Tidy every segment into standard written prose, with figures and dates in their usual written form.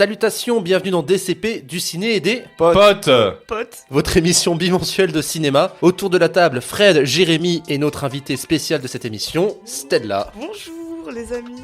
Salutations, bienvenue dans DCP, du ciné et des Potes. votre émission bimensuelle de cinéma. Autour de la table, Fred, Jérémy et notre invité spécial de cette émission, Stella. Bonjour les amis.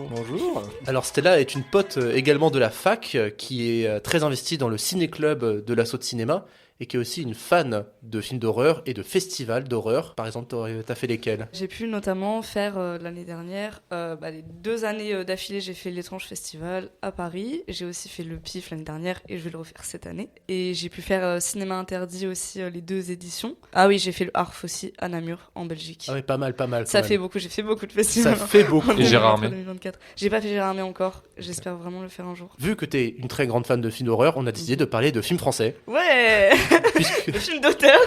Bonjour. Alors Stella est une pote également de la fac qui est très investie dans le ciné-club de l'assaut de cinéma et qui est aussi une fan de films d'horreur et de festivals d'horreur. Par exemple, t'as fait lesquels ? J'ai pu notamment faire l'année dernière, les 2 années d'affilée, j'ai fait l'Étrange Festival à Paris. J'ai aussi fait le PIF l'année dernière et je vais le refaire cette année. Et j'ai pu faire Cinéma Interdit aussi, les 2 éditions. Ah oui, j'ai fait le Arf aussi à Namur, en Belgique. Ah oui, pas mal. Ça fait beaucoup, j'ai fait beaucoup de festivals. Ça fait beaucoup. Et Gérard May. 2024. J'ai pas fait Gérard May encore, j'espère vraiment le faire un jour. Vu que t'es une très grande fan de films d'horreur, on a décidé de parler de films français. Ouais. Puisque Le film d'auteur.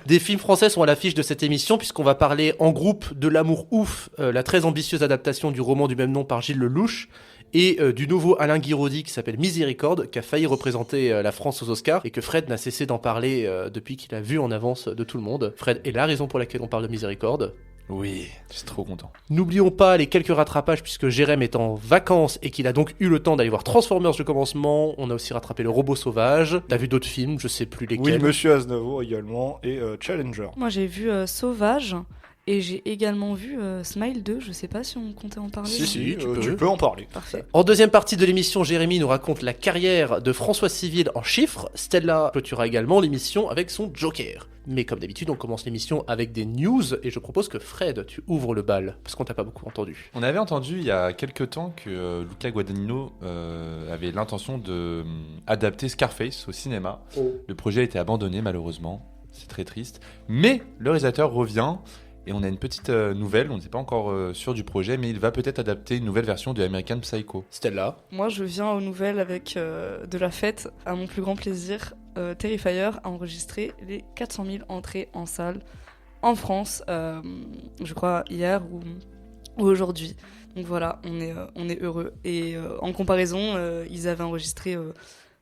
des films français sont à l'affiche de cette émission, puisqu'on va parler en groupe de L'Amour Ouf, la très ambitieuse adaptation du roman du même nom par Gilles Lelouch, et du nouveau Alain Guiraudy qui s'appelle Miséricorde, qui a failli représenter la France aux Oscars, et que Fred n'a cessé d'en parler depuis qu'il a vu en avance de tout le monde. Fred est la raison pour laquelle on parle de Miséricorde. Oui, je suis trop content. N'oublions pas les quelques rattrapages puisque Jérém est en vacances et qu'il a donc eu le temps d'aller voir Transformers le commencement. On a aussi rattrapé Le Robot Sauvage. T'as vu d'autres films, je sais plus lesquels. Oui, Monsieur Aznavour également, et Challenger. Moi j'ai vu Sauvage et j'ai également vu Smile 2, je sais pas si on comptait en parler. Si, tu tu peux. peux en parler. Parfait. En deuxième partie de l'émission, Jérémy nous raconte la carrière de François Civil en chiffres. Stella clôturera également l'émission avec son Joker. Mais comme d'habitude, on commence l'émission avec des news et je propose que Fred, tu ouvres le bal parce qu'on t'a pas beaucoup entendu. On avait entendu il y a quelques temps que Luca Guadagnino avait l'intention d'adapter Scarface au cinéma. Le projet a été abandonné malheureusement, c'est très triste. Mais le réalisateur revient et on a une petite nouvelle, on n'est pas encore sûr du projet, mais il va peut-être adapter une nouvelle version de American Psycho. Stella. Moi je viens aux nouvelles avec de la fête, à mon plus grand plaisir. Terrifier a enregistré les 400 000 entrées en salle en France, je crois hier ou aujourd'hui. Donc voilà, on est heureux. Et en comparaison, ils avaient enregistré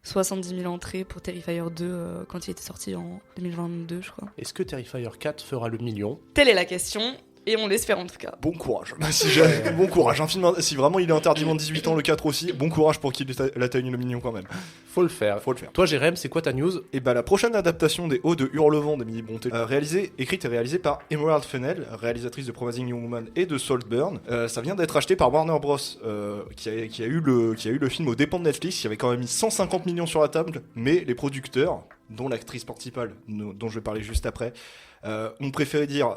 70 000 entrées pour Terrifier 2 quand il était sorti en 2022, je crois. Est-ce que Terrifier 4 fera le million ? Telle est la question, et on l'espère en tout cas. Bon courage. Bon courage. Un film, si vraiment il est interdit moins de 18 ans, le 4 aussi, bon courage pour qu'il atteigne le million quand même. Faut le faire. Toi, Jérém, c'est quoi ta news ? Et bah, la prochaine adaptation des Hauts de Hurlevent d'Emily Brontë, écrite et réalisée par Emerald Fennell, réalisatrice de Promising Young Woman et de Saltburn. Ça vient d'être acheté par Warner Bros, qui a eu le film aux dépens de Netflix, qui avait quand même mis 150 millions sur la table, mais les producteurs, dont l'actrice principale, dont je vais parler juste après, ont préféré dire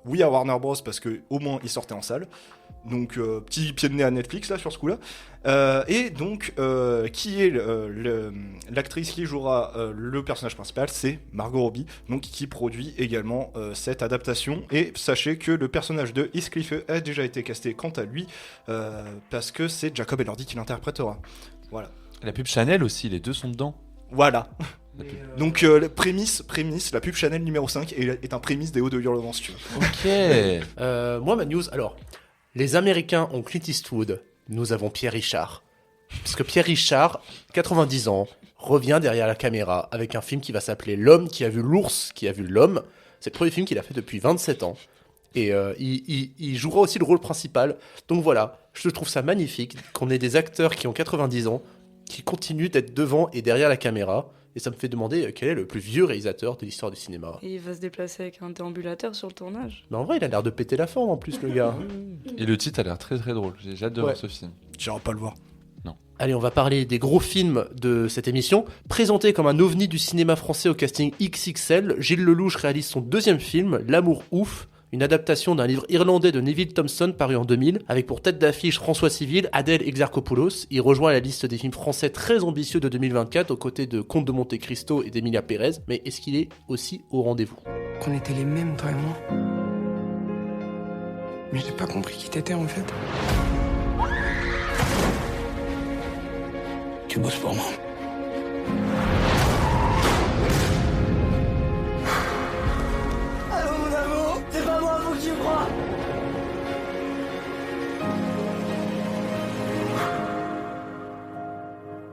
oui à Warner Bros parce que au moins ils sortaient en salle. Donc petit pied de nez à Netflix là sur ce coup-là. Et donc qui est l'actrice qui jouera le personnage principal, c'est Margot Robbie, donc qui produit également cette adaptation. Et sachez que le personnage de Heathcliff a déjà été casté quant à lui parce que c'est Jacob Elordi qui l'interprétera. Voilà. La pub Chanel aussi, les deux sont dedans. Voilà. Donc la prémisse, la pub Chanel numéro 5 est un prémisse des Hauts de Hurlevent si tu veux. Ok. Moi, ma news, alors, les Américains ont Clint Eastwood, nous avons Pierre Richard. Parce que Pierre Richard, 90 ans, revient derrière la caméra avec un film qui va s'appeler L'homme qui a vu l'ours, qui a vu l'homme. C'est le premier film qu'il a fait depuis 27 ans. Et il jouera aussi le rôle principal. Donc voilà, je trouve ça magnifique qu'on ait des acteurs qui ont 90 ans, qui continuent d'être devant et derrière la caméra. Et ça me fait demander quel est le plus vieux réalisateur de l'histoire du cinéma. Et il va se déplacer avec un déambulateur sur le tournage. Mais en vrai, il a l'air de péter la forme en plus, le gars. Et le titre a l'air très très drôle, j'ai hâte de voir ce film. J'irai pas le voir. Allez, on va parler des gros films de cette émission. Présenté comme un ovni du cinéma français au casting XXL, Gilles Lelouch réalise son 2e film, L'Amour Ouf, une adaptation d'un livre irlandais de Neville Thompson paru en 2000, avec pour tête d'affiche François Civil, Adèle Exarchopoulos. Il rejoint la liste des films français très ambitieux de 2024 aux côtés de Comte de Monte Cristo et d'Emilia Pérez. Mais est-ce qu'il est aussi au rendez-vous ? Qu'on était les mêmes, toi et moi. Mais j'ai pas compris qui t'étais en fait. Tu bosses pour moi. Allô mon amour, c'est pas moi, faut que j'y crois.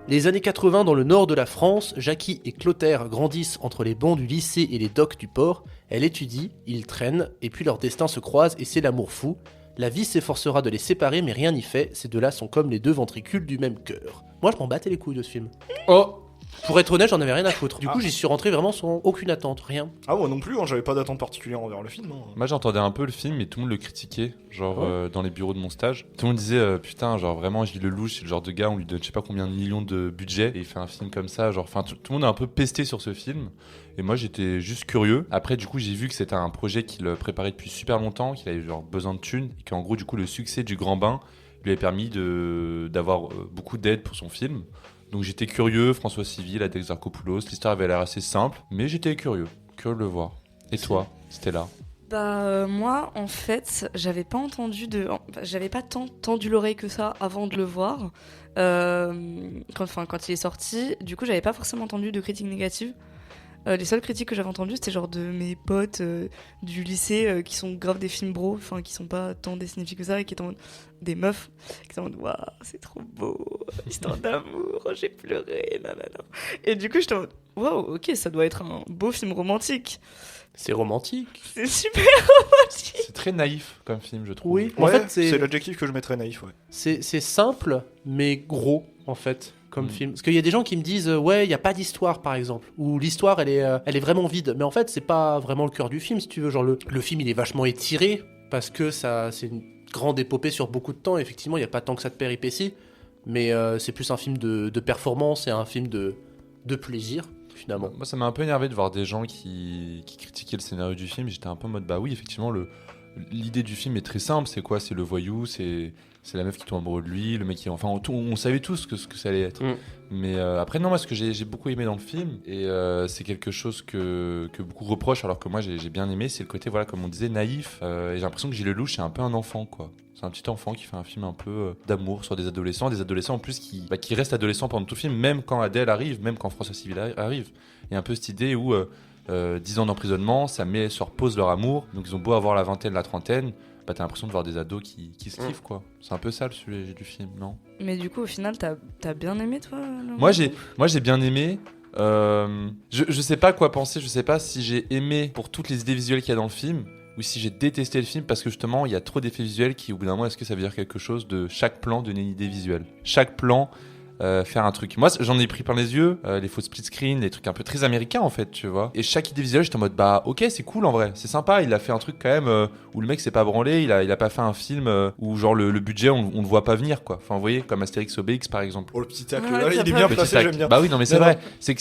Les années 80 dans le nord de la France, Jackie et Clotaire grandissent entre les bancs du lycée et les docks du port. Elle étudie, ils traînent, et puis leur destin se croise et c'est l'amour fou. La vie s'efforcera de les séparer, mais rien n'y fait. Ces deux-là sont comme les deux ventricules du même cœur. Moi, je m'en battais les couilles de ce film. Oh Pour être honnête, j'en avais rien à foutre. Du coup, Ah. j'y suis rentré vraiment sans aucune attente, rien. Ah, moi non plus, hein, j'avais pas d'attente particulière envers le film. Hein. Moi j'entendais un peu le film et tout le monde le critiquait, genre Ouais. dans les bureaux de mon stage. Tout le monde disait putain, genre vraiment Gilles Lelouch, c'est le genre de gars, on lui donne je sais pas combien de millions de budget et il fait un film comme ça. Genre, enfin, tout le monde a un peu pesté sur ce film et moi j'étais juste curieux. Après, du coup, j'ai vu que c'était un projet qu'il préparait depuis super longtemps, qu'il avait genre besoin de thunes et qu'en gros, du coup, le succès du Grand Bain lui avait permis d'avoir beaucoup d'aide pour son film. Donc j'étais curieux, François Civil, Adèle Exarchopoulos, l'histoire avait l'air assez simple, mais j'étais curieux de le voir. Et toi, Stella? Moi, en fait, j'avais pas tant tendu l'oreille que ça avant de le voir. Quand il est sorti, du coup, j'avais pas forcément entendu de critiques négatives. Les seules critiques que j'avais entendues, c'était genre de mes potes du lycée qui sont grave des films bro, enfin qui sont pas tant des cinéphile que ça, et qui étaient en mode des meufs, qui étaient en mode waouh, c'est trop beau, histoire d'amour, oh, j'ai pleuré, nanana. Et du coup, j'étais en mode waouh, ok, ça doit être un beau film romantique. C'est romantique. C'est super romantique. C'est très naïf comme film, je trouve. Oui. Ouais, En fait, c'est l'adjectif que je mettrais naïf, ouais. C'est simple, mais gros, en fait, comme Mm. film. Parce qu'il y a des gens qui me disent, ouais, il n'y a pas d'histoire, par exemple. Ou l'histoire, elle est vraiment vide. Mais en fait, c'est pas vraiment le cœur du film, si tu veux. Genre, le film, il est vachement étiré, parce que c'est une grande épopée sur beaucoup de temps. Effectivement, il n'y a pas tant que ça de péripéties. Mais c'est plus un film de performance et un film de plaisir, finalement. Moi, ça m'a un peu énervé de voir des gens qui critiquaient le scénario du film. J'étais un peu en mode, bah oui, effectivement, l'idée du film est très simple. C'est quoi? C'est le voyou, c'est la meuf qui tombe amoureux de lui, le mec qui... Enfin, on savait tous ce que ça allait être. Mm. Mais après, non, moi, ce que j'ai beaucoup aimé dans le film, et c'est quelque chose que beaucoup reprochent, alors que moi, j'ai bien aimé, c'est le côté, voilà, comme on disait, naïf. Et j'ai l'impression que Gilles Lelouch, c'est un peu un enfant, quoi. C'est un petit enfant qui fait un film un peu d'amour sur des adolescents en plus qui restent adolescents pendant tout le film, même quand Adèle arrive, même quand François Civil arrive. Il y a un peu cette idée où 10 ans d'emprisonnement, ça met sur pause leur amour, donc ils ont beau avoir la vingtaine, la trentaine, bah t'as l'impression de voir des ados qui se kiffent, quoi. C'est un peu ça le sujet du film, non? Mais du coup, au final, t'as bien aimé, toi Laurent Moi j'ai bien aimé. Je sais pas quoi penser, je sais pas si j'ai aimé pour toutes les idées visuelles qu'il y a dans le film ou si j'ai détesté le film parce que justement il y a trop d'effets visuels qui au bout d'un moment, est-ce que ça veut dire quelque chose de chaque plan donner une idée visuelle, chaque plan faire un truc. Moi j'en ai pris plein les yeux, les faux split screen, les trucs un peu très américains en fait, tu vois. Et chaque idée visuelle j'étais en mode bah ok c'est cool en vrai, c'est sympa, il a fait un truc quand même où le mec s'est pas branlé, il a pas fait un film où genre le budget on le voit pas venir quoi. Enfin vous voyez comme Astérix Obélix par exemple. Oh, le petit tacle Ah, là, t'as il est pas bien vu. placé, Petit j'aime tac. bien. Bah oui, non, mais c'est Non, vrai. C'est que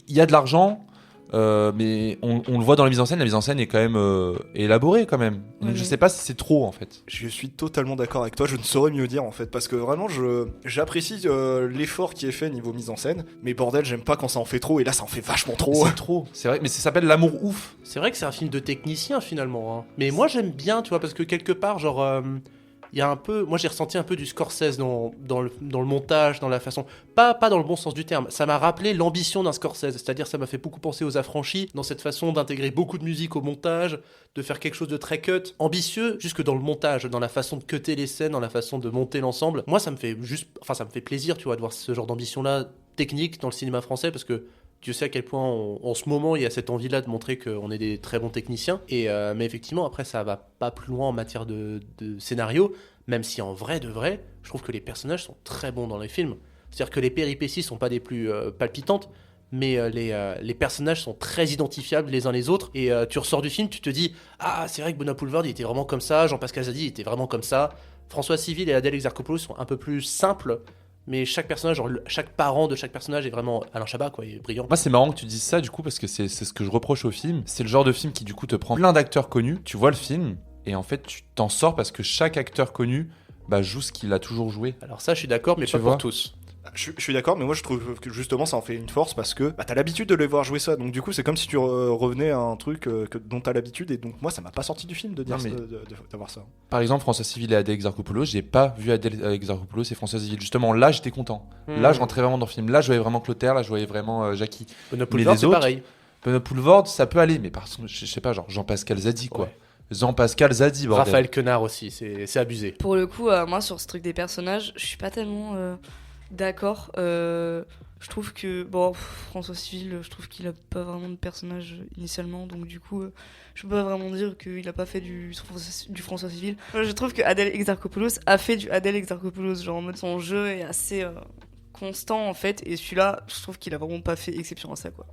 il y a de l'argent, mais on le voit dans la mise en scène. La mise en scène est quand même élaborée quand même. Donc Oui. je sais pas si c'est trop en fait. Je suis totalement d'accord avec toi, je ne saurais mieux dire en fait, parce que vraiment j'apprécie l'effort qui est fait niveau mise en scène, mais bordel, j'aime pas quand ça en fait trop, et là ça en fait vachement trop. C'est trop. C'est vrai, mais ça s'appelle l'amour ouf. C'est vrai que c'est un film de technicien, finalement. Hein. Mais moi, j'aime bien, tu vois, parce que quelque part, genre... il y a un peu, moi j'ai ressenti un peu du Scorsese dans le montage, dans la façon, pas dans le bon sens du terme, ça m'a rappelé l'ambition d'un Scorsese, c'est-à-dire ça m'a fait beaucoup penser aux Affranchis, dans cette façon d'intégrer beaucoup de musique au montage, de faire quelque chose de très cut, ambitieux, jusque dans le montage, dans la façon de cutter les scènes, dans la façon de monter l'ensemble. Moi ça me fait plaisir, tu vois, de voir ce genre d'ambition-là technique dans le cinéma français, parce que Dieu sait à quel point en ce moment il y a cette envie-là de montrer qu'on est des très bons techniciens. Mais effectivement, après, ça va pas plus loin en matière de scénario, même si en vrai de vrai, je trouve que les personnages sont très bons dans les films. C'est-à-dire que les péripéties sont pas des plus palpitantes, mais les personnages sont très identifiables les uns les autres. Et tu ressors du film, tu te dis « Ah, c'est vrai que Benoît Poelvoorde, il était vraiment comme ça, Jean-Pascal Zadi, il était vraiment comme ça. François Civil et Adèle Exarchopoulos sont un peu plus simples. » Mais chaque personnage, genre, chaque parent de chaque personnage est vraiment Alain Chabat, quoi, il est brillant. Moi c'est marrant que tu dises ça du coup parce que c'est ce que je reproche au film. C'est le genre de film qui du coup te prend plein d'acteurs connus. Tu vois le film et en fait tu t'en sors parce que chaque acteur connu joue ce qu'il a toujours joué. Alors ça, je suis d'accord, mais Tu pas vois. pour tous. Je suis d'accord, mais moi je trouve que justement ça en fait une force parce que t'as l'habitude de les voir jouer ça, donc du coup c'est comme si tu revenais à un truc dont t'as l'habitude, et donc moi ça m'a pas sorti du film de dire Non, mais- d'avoir ça. Par exemple François Civil et Adèle Exarchopoulos, j'ai pas vu Adèle Exarchopoulos et François Civil. Justement là j'étais content. Là je rentrais vraiment dans le film. Là je voyais vraiment Clotaire, là je voyais vraiment Jackie. Benoît Mais Poelvoorde, les c'est autres, pareil. Benoît Poelvoorde ça peut aller, mais par contre je sais pas genre Jean-Pascal Zadi quoi. Ouais. Jean-Pascal Zadi bordel. Raphaël Quenard aussi, c'est abusé. Pour le coup, moi, sur ce truc des personnages, je suis pas tellement d'accord. Je trouve que François Civil, je trouve qu'il a pas vraiment de personnage initialement, donc du coup, je peux pas vraiment dire qu'il a pas fait du François Civil. Je trouve que Adèle Exarchopoulos a fait du Adèle Exarchopoulos, genre en mode son jeu est assez constant en fait, et celui-là, je trouve qu'il a vraiment pas fait exception à ça, quoi.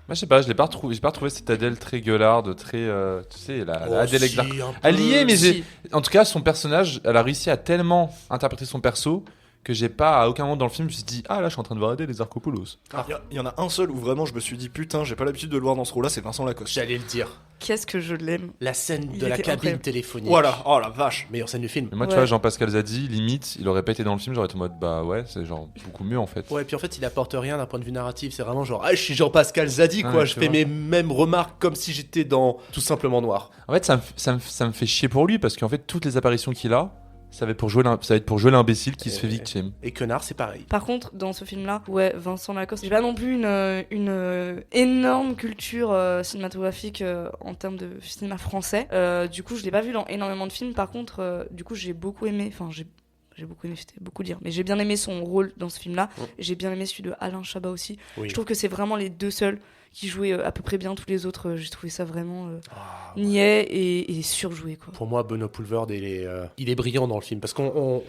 Moi, je sais pas, j'ai pas retrouvé cette Adèle très gueularde, très. Tu sais, la Adèle si, Exarchopoulos. un peu. Elle y est, mais Si. en tout cas, son personnage, elle a réussi à tellement interpréter son perso que j'ai pas, à aucun moment dans le film, je me suis dit, ah là, je suis en train de voir Adèle Exarchopoulos. Il y en a un seul où vraiment je me suis dit putain, j'ai pas l'habitude de le voir dans ce rôle-là, c'est Vincent Lacoste. J'allais le dire. Qu'est-ce que je l'aime. La scène Il de la était cabine incroyable. téléphonique. Voilà, oh la vache. Meilleure scène du film. Mais moi, tu Ouais. vois, Jean-Pascal Zadi, limite, il aurait pas été dans le film, j'aurais été en mode, bah ouais, c'est genre beaucoup mieux en fait. Ouais, puis en fait, il apporte rien d'un point de vue narratif. C'est vraiment genre, ah, je suis Jean-Pascal Zadi, quoi. Ouais, je tu fais vois. mes mêmes remarques comme si j'étais dans Tout simplement noir. En fait, ça me fait chier pour lui parce qu'en fait, toutes les apparitions qu'il a, ça va être pour jouer l'imbécile qui se fait victime. Et Quenard, c'est pareil. Par contre, dans ce film-là, ouais, Vincent Lacoste, j'ai pas non plus une énorme culture cinématographique en termes de cinéma français. Du coup, je l'ai pas vu dans énormément de films. Par contre, du coup, j'ai beaucoup aimé, c'était beaucoup dire, mais j'ai bien aimé son rôle dans ce film-là. J'ai bien aimé celui de Alain Chabat aussi. Oui. Je trouve que c'est vraiment les deux seuls qui jouaient à peu près bien. Tous les autres, j'ai trouvé ça vraiment niais et surjoué, quoi. Pour moi, Benoît Poulvord, il est brillant dans le film. Parce que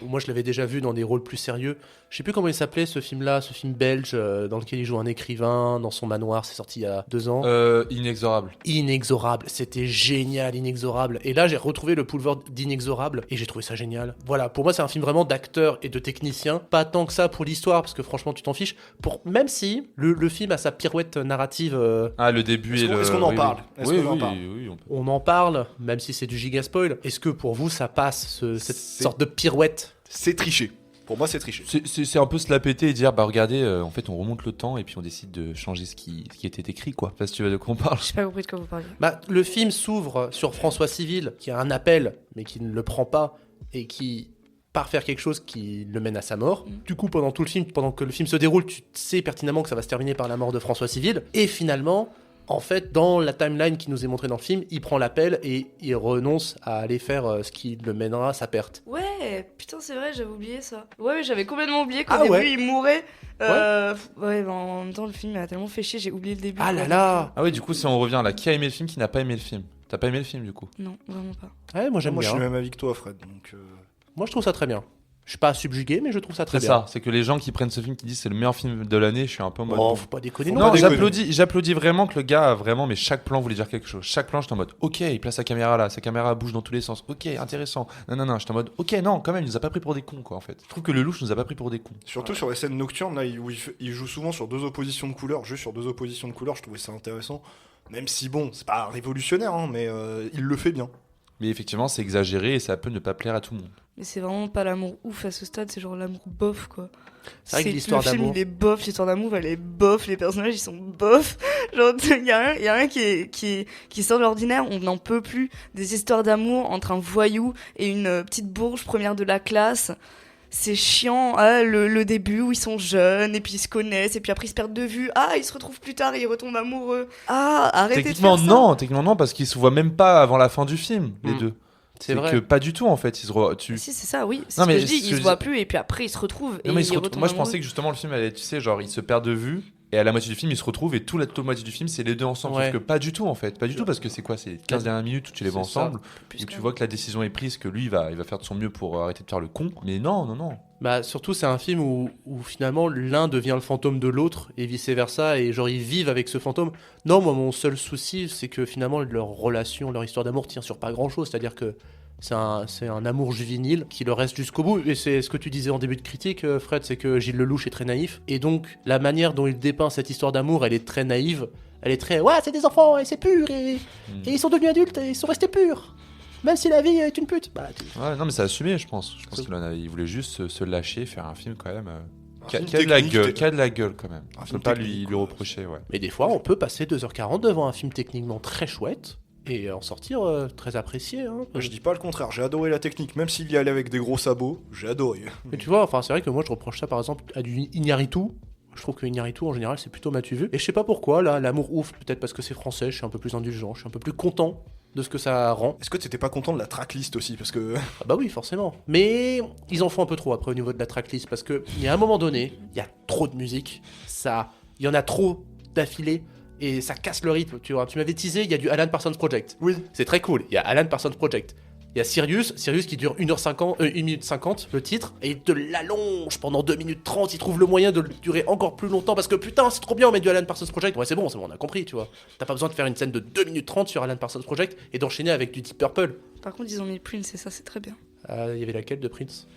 moi, je l'avais déjà vu dans des rôles plus sérieux. Je sais plus comment il s'appelait ce film-là, ce film belge dans lequel il joue un écrivain dans son manoir. C'est sorti il y a 2 ans. Inexorable. Inexorable, c'était génial, Inexorable. Et là, j'ai retrouvé le Poulvord d'Inexorable et j'ai trouvé ça génial. Voilà, pour moi, c'est un film vraiment d'acteurs et de techniciens. Pas tant que ça pour l'histoire, parce que franchement, tu t'en fiches. Même si le film a sa pirouette narrative, Ah, le début Est-ce et qu'on- le. est-ce qu'on en oui, parle oui. Est-ce Oui, qu'on en oui, parle oui, on peut. on en parle, même si c'est du giga spoil. Est-ce que pour vous, ça passe, cette C'est- sorte de pirouette? C'est triché. Pour moi, c'est triché. C'est un peu se la péter et dire, bah regardez, en fait, on remonte le temps et puis on décide de changer ce qui était écrit, quoi. Parce que tu vois de quoi on parle. J'ai pas compris de quoi vous parlez. Bah, le film s'ouvre sur François Civil, qui a un appel, mais qui ne le prend pas, et qui part faire quelque chose qui le mène à sa mort. Du coup, pendant tout le film, pendant que le film se déroule, tu sais pertinemment que ça va se terminer par la mort de François Civil. Et finalement, en fait, dans la timeline qui nous est montrée dans le film, il prend l'appel et il renonce à aller faire ce qui le mènera à sa perte. Ouais, putain, c'est vrai, j'avais oublié ça. Ouais, j'avais complètement oublié qu'au Ah début, ouais. il mourait. Ouais, bah, en même temps, le film a tellement fait chier, j'ai oublié le début. Ah quoi, là là. Ah oui, du coup, si on revient là, qui a aimé le film, qui n'a pas aimé le film? T'as pas aimé le film, du coup? Non, vraiment pas. Ouais, moi j'aime Moi, je bien. suis le même avis que toi, Fred. Donc, Moi je trouve ça très bien. Je suis pas subjugué, mais je trouve ça très C'est bien. ça, c'est que les gens qui prennent ce film qui disent c'est le meilleur film de l'année, je suis un peu en mode. Oh, faut pas déconner. Faut non. Non, pas déconner. j'applaudis vraiment que le gars a vraiment, mais chaque plan voulait dire quelque chose. Chaque plan, j'étais en mode, ok, il place sa caméra là, sa caméra bouge dans tous les sens, ok, intéressant. Non, j'étais en mode, ok, non, quand même, il nous a pas pris pour des cons, quoi, en fait. Je trouve que le louche nous a pas pris pour des cons. surtout sur les scènes nocturnes, là, où il joue souvent sur deux oppositions de couleurs. Juste sur deux oppositions de couleurs, je trouvais ça intéressant. Même si, bon, c'est pas révolutionnaire, hein, mais il le fait bien. Mais effectivement, c'est exagéré et ça peut ne pas plaire à tout le monde. Mais c'est vraiment pas l'amour ouf à ce stade, c'est genre l'amour bof, quoi. C'est vrai que l'histoire Le film, d'amour. il est bof, l'histoire d'amour, elle est bof, les personnages, ils sont bof. Genre, il y a rien qui sort de l'ordinaire, on n'en peut plus. Des histoires d'amour entre un voyou et une petite bourge première de la classe. C'est chiant, hein, le début où ils sont jeunes et puis ils se connaissent et puis après ils se perdent de vue. Ah, ils se retrouvent plus tard et ils retombent amoureux. Ah, arrêtez de faire ça. Techniquement non, parce qu'ils se voient même pas avant la fin du film, les Mm. deux. C'est vrai. que pas du tout, en fait. Si, c'est ça, oui. C'est Non, ce que mais je dis, ce ils que se je voient dis- plus et puis après ils se retrouvent. Et Non, mais ils retombent moi, je amoureux. pensais que justement le film allait, tu sais, genre, ils se perdent de vue. Et à la moitié du film, ils se retrouvent et toute la moitié du film, c'est les deux ensemble. Ouais. Sauf que pas du tout, en fait. Pas du tout, parce que c'est quoi? C'est 15 dernières minutes où tu les vois C'est ça. ensemble. Plus Où tu même. vois que la décision est prise, que lui, il va faire de son mieux pour arrêter de faire le con. Mais non. Bah, surtout, c'est un film où finalement l'un devient le fantôme de l'autre et vice-versa, et genre ils vivent avec ce fantôme. Non, moi, mon seul souci, c'est que finalement leur relation, leur histoire d'amour tient sur pas grand-chose. C'est-à-dire que c'est un amour juvénile qui le reste jusqu'au bout. Et c'est ce que tu disais en début de critique, Fred, c'est que Gilles Lelouch est très naïf. Et donc, la manière dont il dépeint cette histoire d'amour, elle est très naïve. Elle est très, ouais, c'est des enfants, et c'est pur, et ils sont devenus adultes, et ils sont restés purs. Même si la vie est une pute. Bah, Ouais, non, mais c'est assumé, je pense. Je pense qu'il voulait juste se lâcher, faire un film quand même. Qui a film de la technique, gueule, qui a de la gueule quand même. Un On peut film pas technique, lui quoi. reprocher, ouais. Mais des fois, on peut passer 2h40 devant un film techniquement très chouette et en sortir très apprécié. Hein. Je dis pas le contraire, j'ai adoré la technique, même s'il y allait avec des gros sabots, j'ai adoré. Mais tu vois, enfin, c'est vrai que moi, je reproche ça par exemple à du Iñárritu. Je trouve que Iñárritu, en général, c'est plutôt m'as-tu vu. Et je sais pas pourquoi, là, l'amour ouf, peut-être parce que c'est français, je suis un peu plus indulgent, je suis un peu plus content de ce que ça rend. Est-ce que t'étais pas content de la tracklist aussi parce que Ah bah oui, forcément. Mais ils en font un peu trop après au niveau de la tracklist parce que il y a un moment donné, il y a trop de musique, il y en a trop d'affilée et ça casse le rythme. Tu vois, tu m'avais teasé, il y a du Alan Parsons Project. oui, C'est très cool. Il y a Alan Parsons Project. Il y a Sirius qui dure 1 minute 50 le titre, et il te l'allonge pendant 2 minutes 30, il trouve le moyen de le durer encore plus longtemps, parce que putain c'est trop bien on met du Alan Parsons Project, ouais c'est bon, on a compris tu vois. T'as pas besoin de faire une scène de 2 minutes 30 sur Alan Parsons Project et d'enchaîner avec du Deep Purple. Par contre, ils ont mis Prince et ça, c'est très bien. Il y avait laquelle de Prince?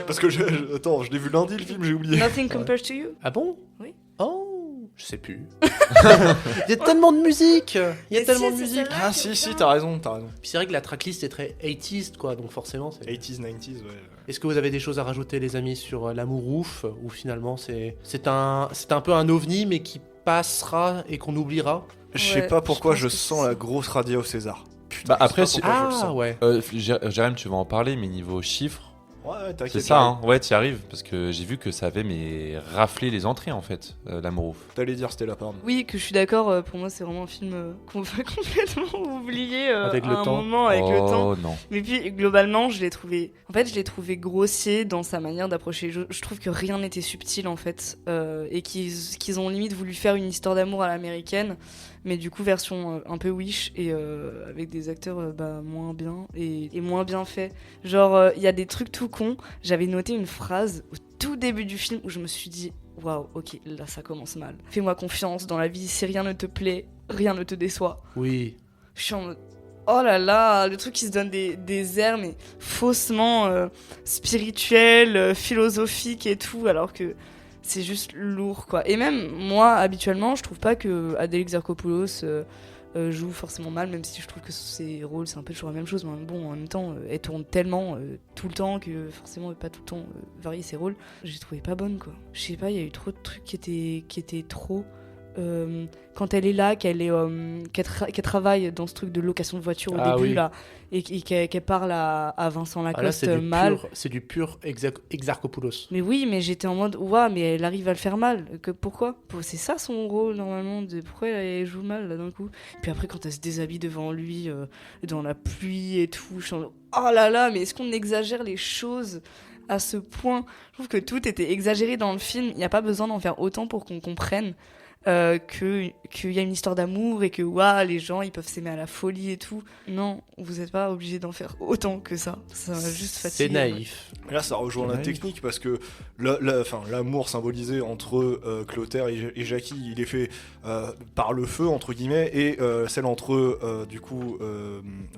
parce que attends, je l'ai vu lundi le film, j'ai oublié. Nothing Compares to You. Ah bon? Oui. Oh, je sais plus. Il y a tellement de musique. Il y a Mais tellement si, de c'est musique. celle-là. Ah si, t'as raison. Puis c'est vrai que la tracklist est très 80s quoi, donc forcément c'est... 80s, 90s, ouais. Est-ce que vous avez des choses à rajouter les amis sur l'amour ouf, ou finalement c'est un peu un ovni mais qui passera et qu'on oubliera? Je sais Ouais, pas pourquoi je je pense que sens c'est la ça. grosse radia au César. Putain, Bah, après, je sais pas pourquoi je le Ah sens. ouais. Jérém, tu vas en parler, mais niveau chiffres, Ouais, t'inquiète. c'est ça, hein. Ouais, t'y arrives, parce que j'ai vu que ça avait raflé les entrées en fait, l'amour ouf. T'allais dire Stella, pardon. Oui, que je suis d'accord. Pour moi, c'est vraiment un film qu'on va complètement oublier Avec à le un temps. moment avec le temps. Oh non. Mais puis globalement, je l'ai trouvé grossier dans sa manière d'approcher. Je trouve que rien n'était subtil en fait, et qu'ils ont limite voulu faire une histoire d'amour à l'américaine, mais du coup version un peu Wish et avec des acteurs moins bien et moins bien faits. Genre, il y a des trucs tout cons. J'avais noté une phrase au tout début du film où je me suis dit waouh, ok, là ça commence mal. Fais-moi confiance dans la vie. Si rien ne te plaît, rien ne te déçoit. Oui. Je suis en mode oh là là, le truc qui se donne des airs, mais faussement spirituels, philosophiques et tout, alors que c'est juste lourd, quoi. Et même, moi, habituellement, je trouve pas que Adèle Exarchopoulos joue forcément mal, même si je trouve que ses rôles, c'est un peu toujours la même chose, mais bon, en même temps, elle tourne tellement tout le temps que forcément, elle peut pas tout le temps varier ses rôles. J'ai trouvé pas bonne, quoi. Je sais pas, il y a eu trop de trucs qui étaient trop... quand elle est là, qu'elle travaille dans ce truc de location de voiture au début oui. là, et qu'elle parle à Vincent Ah, là Lacoste c'est du mal. pur, c'est du pur Exarchopoulos. Mais oui, mais j'étais en mode ouah, mais elle arrive à le faire mal. Pourquoi? C'est ça son rôle normalement. Pourquoi elle joue mal là d'un coup? Puis après quand elle se déshabille devant lui dans la pluie et tout, je suis en mode, oh là là, mais est-ce qu'on exagère les choses à ce point? Je trouve que tout était exagéré dans le film. Il n'y a pas besoin d'en faire autant pour qu'on comprenne qu'il y a une histoire d'amour et que les gens ils peuvent s'aimer à la folie et tout. Non, vous n'êtes pas obligé d'en faire autant que ça. Ça va juste fatiguer. C'est naïf. Mais là, ça rejoint la Ouais. technique parce que l'amour symbolisé entre Clotaire et Jackie, il est fait par le feu, entre guillemets, et celle entre,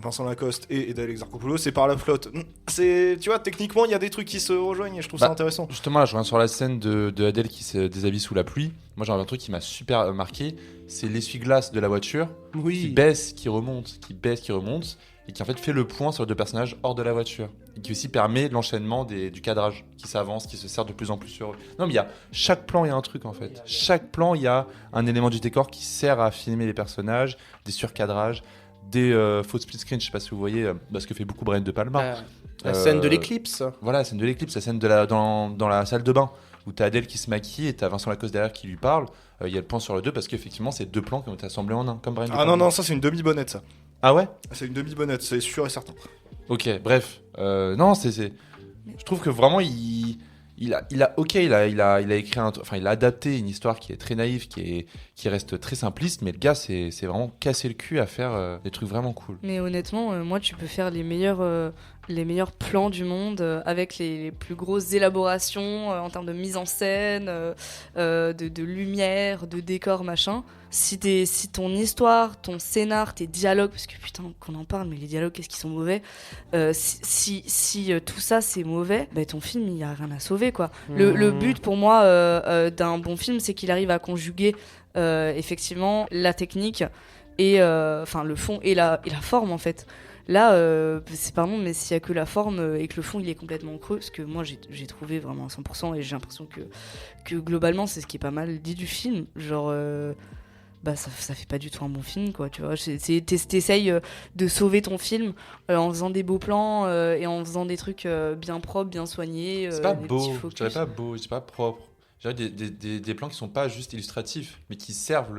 Vincent Lacoste et Adèle Exarchopoulos, c'est par la flotte. Tu vois, techniquement, il y a des trucs qui se rejoignent et je trouve ça intéressant. Justement, là, je reviens sur la scène de Adèle qui se déshabille sous la pluie. Moi, j'ai un truc qui m'a super marqué, c'est l'essuie-glace de la voiture qui Oui. baisse, qui remonte, et qui en fait fait le point sur les deux personnages hors de la voiture. Et qui aussi permet l'enchaînement du cadrage, qui s'avance, qui se sert de plus en plus sur eux. Non, mais chaque plan, il y a un truc en fait. Chaque plan, il y a un élément du décor qui sert à filmer les personnages, des surcadrages, des faux split screen, je sais pas si vous voyez, ce que fait beaucoup Brian De Palma. La scène de l'éclipse. Voilà, la scène de l'éclipse, la scène dans la salle de bain, où t'as Adèle qui se maquille et t'as Vincent Lacoste derrière qui lui parle. Il y a le plan sur le deux parce qu'effectivement, c'est deux plans qui ont été assemblés en un, comme Brian De Ah Palma. non, ça c'est une demi-bonnette, ça. Ah ouais? C'est une demi-bonnette, c'est sûr et certain. Ok, bref. Non, je trouve que vraiment, il a écrit il a adapté une histoire qui est très naïve, qui reste très simpliste, mais le gars, c'est vraiment cassé le cul à faire des trucs vraiment cool. Mais honnêtement, moi, tu peux faire les meilleurs plans du monde avec les plus grosses élaborations en termes de mise en scène, de lumière, de décor, machin. Si ton histoire, ton scénar, tes dialogues, parce que putain, qu'on en parle, mais les dialogues, qu'est-ce qu'ils sont mauvais. Si tout ça c'est mauvais, ton film il y a rien à sauver quoi. Le but pour moi d'un bon film, c'est qu'il arrive à conjuguer effectivement la technique et le fond et la forme en fait. Là, c'est pardon, mais s'il y a que la forme et que le fond il est complètement creux, ce que moi j'ai trouvé vraiment à 100%, et j'ai l'impression que globalement c'est ce qui est pas mal dit du film, genre ça fait pas du tout un bon film quoi, tu vois. T'essayes de sauver ton film en faisant des beaux plans et en faisant des trucs bien propres, bien soignés. C'est pas des beau, petits je focus. dirais pas beau, je dirais pas propre. Je dirais des plans qui sont pas juste illustratifs, mais qui servent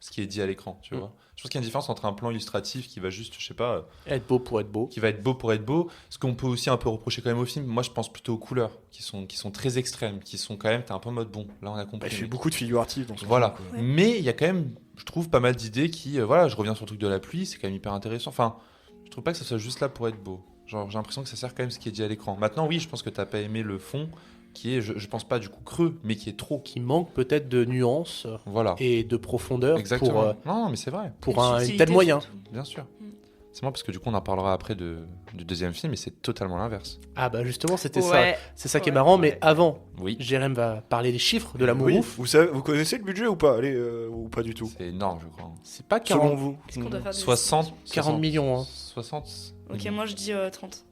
ce qui est dit à l'écran, tu vois. Je pense qu'il y a une différence entre un plan illustratif qui va juste, je sais pas, Être beau pour être beau. qui va être beau pour être beau. Ce qu'on peut aussi un peu reprocher quand même au film, moi je pense plutôt aux couleurs, qui sont très extrêmes, qui sont quand même, t'es un peu en mode bon, là on a compris. Il fait mec. beaucoup de figuratifs dans ce Voilà. film, quoi. Ouais. Mais il y a quand même, je trouve, pas mal d'idées qui, voilà, je reviens sur le truc de la pluie, c'est quand même hyper intéressant. Enfin, je trouve pas que ça soit juste là pour être beau. Genre, j'ai l'impression que ça sert quand même ce qui est dit à l'écran. Maintenant, oui, je pense que t'as pas aimé le fond, qui est, je pense pas du coup creux, mais qui est trop. Qui manque peut-être de nuances Voilà. et de profondeur Exactement. Non, mais c'est vrai, pour Et de un subtilité, tel moyen. surtout. bien sûr. Mm. C'est moi parce que du coup, on en parlera après du deuxième film, et c'est totalement l'inverse. Ah bah justement, c'était ça. Ouais. C'est ça qui est Ouais, marrant, ouais. mais avant, Oui. Jérém va parler des chiffres de l'amour Oui, ouf. vous connaissez le budget ou pas? Allez, ou pas du tout? C'est énorme, je crois. C'est pas Selon 40, vous? Est-ce qu'on doit faire des 60, 40 millions. Hein. 60. Ok, moi je dis 30.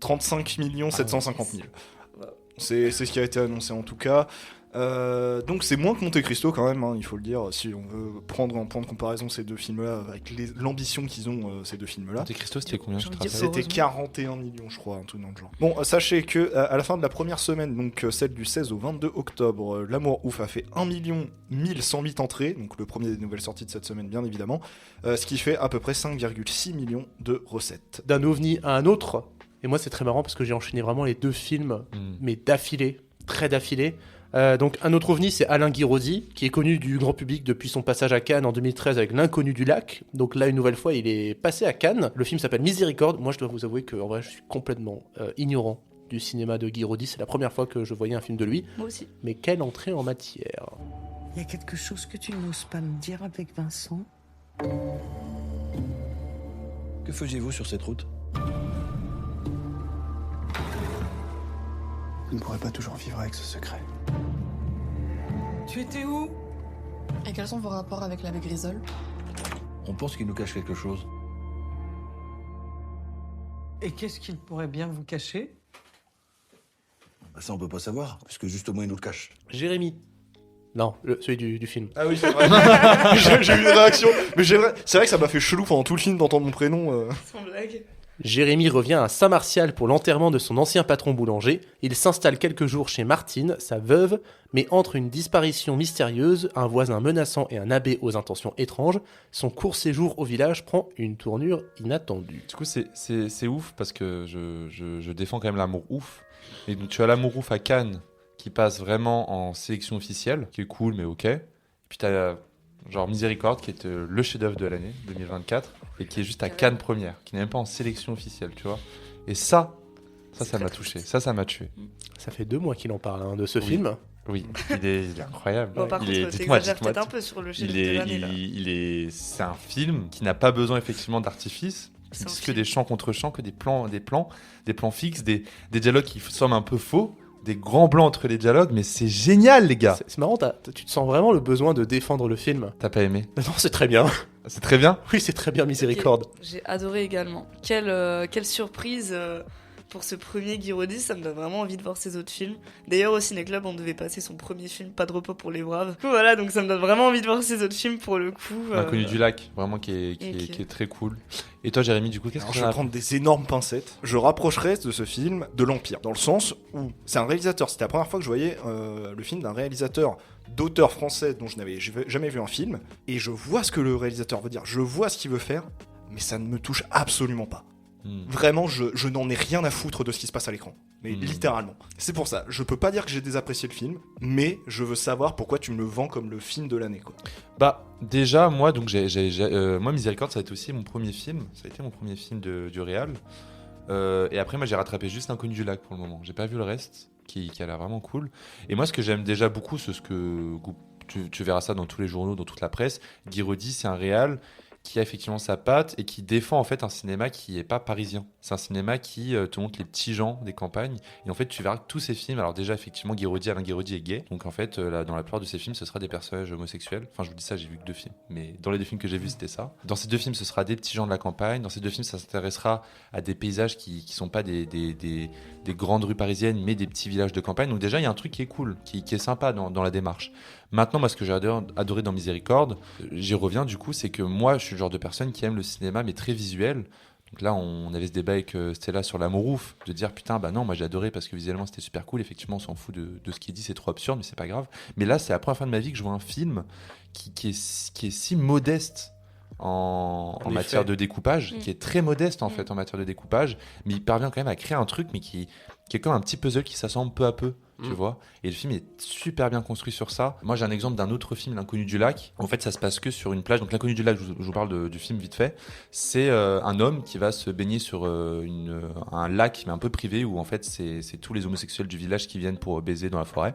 35 750 000. Wow. C'est ce qui a été annoncé en tout cas. Donc c'est moins que Monte Cristo quand même, hein, il faut le dire, si on veut prendre en point de comparaison ces deux films-là, avec l'ambition qu'ils ont, ces deux films-là. Monte Cristo, c'était combien, je J'ai te envie de dire rappelle C'était Heureusement. 41 millions, je crois, un truc dans le genre. Bon, sachez que à la fin de la première semaine, donc celle du 16 au 22 octobre, L'Amour Ouf a fait 1 108 entrées, donc le premier des nouvelles sorties de cette semaine, bien évidemment, ce qui fait à peu près 5,6 millions de recettes. D'un ovni à un autre. Et moi, c'est très marrant parce que j'ai enchaîné vraiment les deux films, mais d'affilée, très d'affilée. Donc un autre ovni, c'est Alain Guiraudy, qui est connu du grand public depuis son passage à Cannes en 2013 avec L'Inconnu du lac. Donc là, une nouvelle fois, il est passé à Cannes. Le film s'appelle Miséricorde. Moi, je dois vous avouer que en vrai, je suis complètement ignorant du cinéma de Guiraudy. C'est la première fois que je voyais un film de lui. Moi aussi. Mais quelle entrée en matière. Il y a quelque chose que tu n'oses pas me dire avec Vincent? Que faisiez-vous sur cette route? Vous ne pourrez pas toujours vivre avec ce secret. Tu étais où? Et quels sont vos rapports avec l'abbé Grisol? On pense qu'il nous cache quelque chose. Et qu'est-ce qu'il pourrait bien vous cacher? Bah, ça, on peut pas savoir, puisque justement, il nous le cache. Jérémy. Non, celui du film. Ah oui, c'est vrai. J'ai eu une réaction. Mais c'est vrai que ça m'a fait chelou pendant tout le film d'entendre mon prénom. Sans blague. Jérémy revient à Saint-Martial pour l'enterrement de son ancien patron boulanger. Il s'installe quelques jours chez Martine, sa veuve, mais entre une disparition mystérieuse, un voisin menaçant et un abbé aux intentions étranges, son court séjour au village prend une tournure inattendue. Du coup, c'est ouf parce que je défends quand même l'amour ouf. Et donc, tu as l'amour ouf à Cannes qui passe vraiment en sélection officielle, qui est cool, mais ok. Et puis, tu as genre Miséricorde qui est le chef-d'œuvre de l'année 2024 et qui est juste à Cannes première, qui n'est même pas en sélection officielle, tu vois. Et ça m'a touché, ça m'a tué. Ça fait 2 mois qu'il en parle de ce Oui. film. Oui, il est incroyable. Bon, par Il contre, est- t'exagères peut-être un peu sur le chef Il de est, l'année là. c'est un film qui n'a pas besoin effectivement d'artifice. C'est un C'est que film. des chants contre chants, que des plans fixes, des dialogues qui semblent un peu faux, des grands blancs entre les dialogues, mais c'est génial les gars. C'est marrant, tu te sens vraiment le besoin de défendre le film. T'as pas aimé? Non, c'est très bien. C'est très bien. Oui, c'est très bien, Miséricorde. Ok, j'ai adoré également. Quelle surprise pour ce premier Guiraudy, ça me donne vraiment envie de voir ses autres films. D'ailleurs, au Ciné-Club, on devait passer son premier film, Pas de repos pour les braves. Du coup, voilà, donc ça me donne vraiment envie de voir ses autres films pour le coup. L'inconnu du lac, vraiment qui est Ok. très cool. Et toi, Jérémy, du coup, qu'est-ce Alors, que je t'en vais as prendre des énormes pincettes. Je rapprocherai de ce film de l'Empire, dans le sens où c'est un réalisateur. C'était la première fois que je voyais le film d'un réalisateur d'auteur français dont je n'avais jamais vu un film. Et je vois ce que le réalisateur veut dire, je vois ce qu'il veut faire, mais ça ne me touche absolument pas. Vraiment, je n'en ai rien à foutre de ce qui se passe à l'écran. Mais littéralement. C'est pour ça, je peux pas dire que j'ai désapprécié le film, mais je veux savoir pourquoi tu me le vends comme le film de l'année, quoi. Bah, déjà, moi, donc, moi, Miséricorde, ça a été aussi mon premier film. Ça a été mon premier film du réal. Et après, moi, j'ai rattrapé juste L'Inconnu du lac pour le moment. J'ai pas vu le reste, qui a l'air vraiment cool. Et moi, ce que j'aime déjà beaucoup, c'est ce que tu verras ça dans tous les journaux, dans toute la presse. Guiraudy, c'est un réal qui a effectivement sa patte et qui défend en fait un cinéma qui est pas parisien. C'est un cinéma qui te montre les petits gens des campagnes. Et en fait, tu verras que tous ces films, alors déjà effectivement, Alain Guiraudy est gay. Donc en fait, dans la plupart de ces films, ce sera des personnages homosexuels. Enfin, je vous dis ça, j'ai vu que 2 films. Mais dans les 2 films que j'ai vus, c'était ça. Dans ces 2 films, ce sera des petits gens de la campagne. Dans ces 2 films, ça s'intéressera à des paysages qui sont pas des grandes rues parisiennes, mais des petits villages de campagne. Donc déjà, il y a un truc qui est cool, qui est sympa dans la démarche. Maintenant, moi, ce que j'ai adoré dans Miséricorde, j'y reviens du coup, c'est que moi, je suis le genre de personne qui aime le cinéma, mais très visuel, Donc là, on avait ce débat avec Stella sur l'amour ouf, de dire putain, bah non, moi j'ai adoré parce que visuellement c'était super cool. Effectivement, on s'en fout de ce qu'il dit, c'est trop absurde, mais c'est pas grave. Mais là, c'est la première fois de ma vie que je vois un film qui est si modeste en matière de découpage, qui est très modeste en fait en matière de découpage, mais il parvient quand même à créer un truc, mais qui est comme un petit puzzle qui s'assemble peu à peu. Tu vois, et le film est super bien construit sur ça. Moi j'ai un exemple d'un autre film, L'Inconnu du lac. En fait ça se passe que sur une plage. Donc L'Inconnu du lac, je vous parle du film vite fait. C'est un homme qui va se baigner sur un lac mais un peu privé, où en fait c'est tous les homosexuels du village qui viennent pour baiser dans la forêt.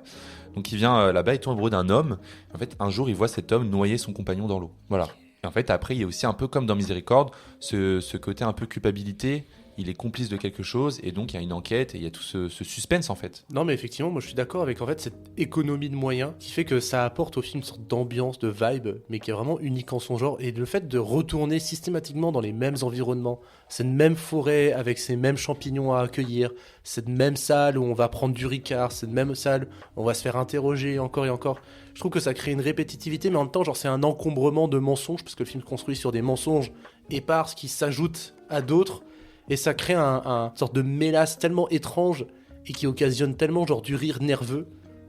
Donc il vient là-bas, il tombe amoureux d'un homme. En fait un jour il voit cet homme noyer son compagnon dans l'eau. Voilà. Et en fait après il y a aussi un peu comme dans Miséricorde ce côté un peu culpabilité. Il est complice de quelque chose et donc il y a une enquête et il y a tout ce suspense en fait. Non mais effectivement, moi je suis d'accord avec en fait cette économie de moyens qui fait que ça apporte au film une sorte d'ambiance, de vibe, mais qui est vraiment unique en son genre. Et le fait de retourner systématiquement dans les mêmes environnements, cette même forêt avec ces mêmes champignons à accueillir, cette même salle où on va prendre du Ricard, cette même salle où on va se faire interroger encore et encore. Je trouve que ça crée une répétitivité, mais en même temps genre c'est un encombrement de mensonges, parce que le film se construit sur des mensonges épars qui s'ajoutent à d'autres. Et ça crée une sorte de mélasse tellement étrange et qui occasionne tellement genre du rire nerveux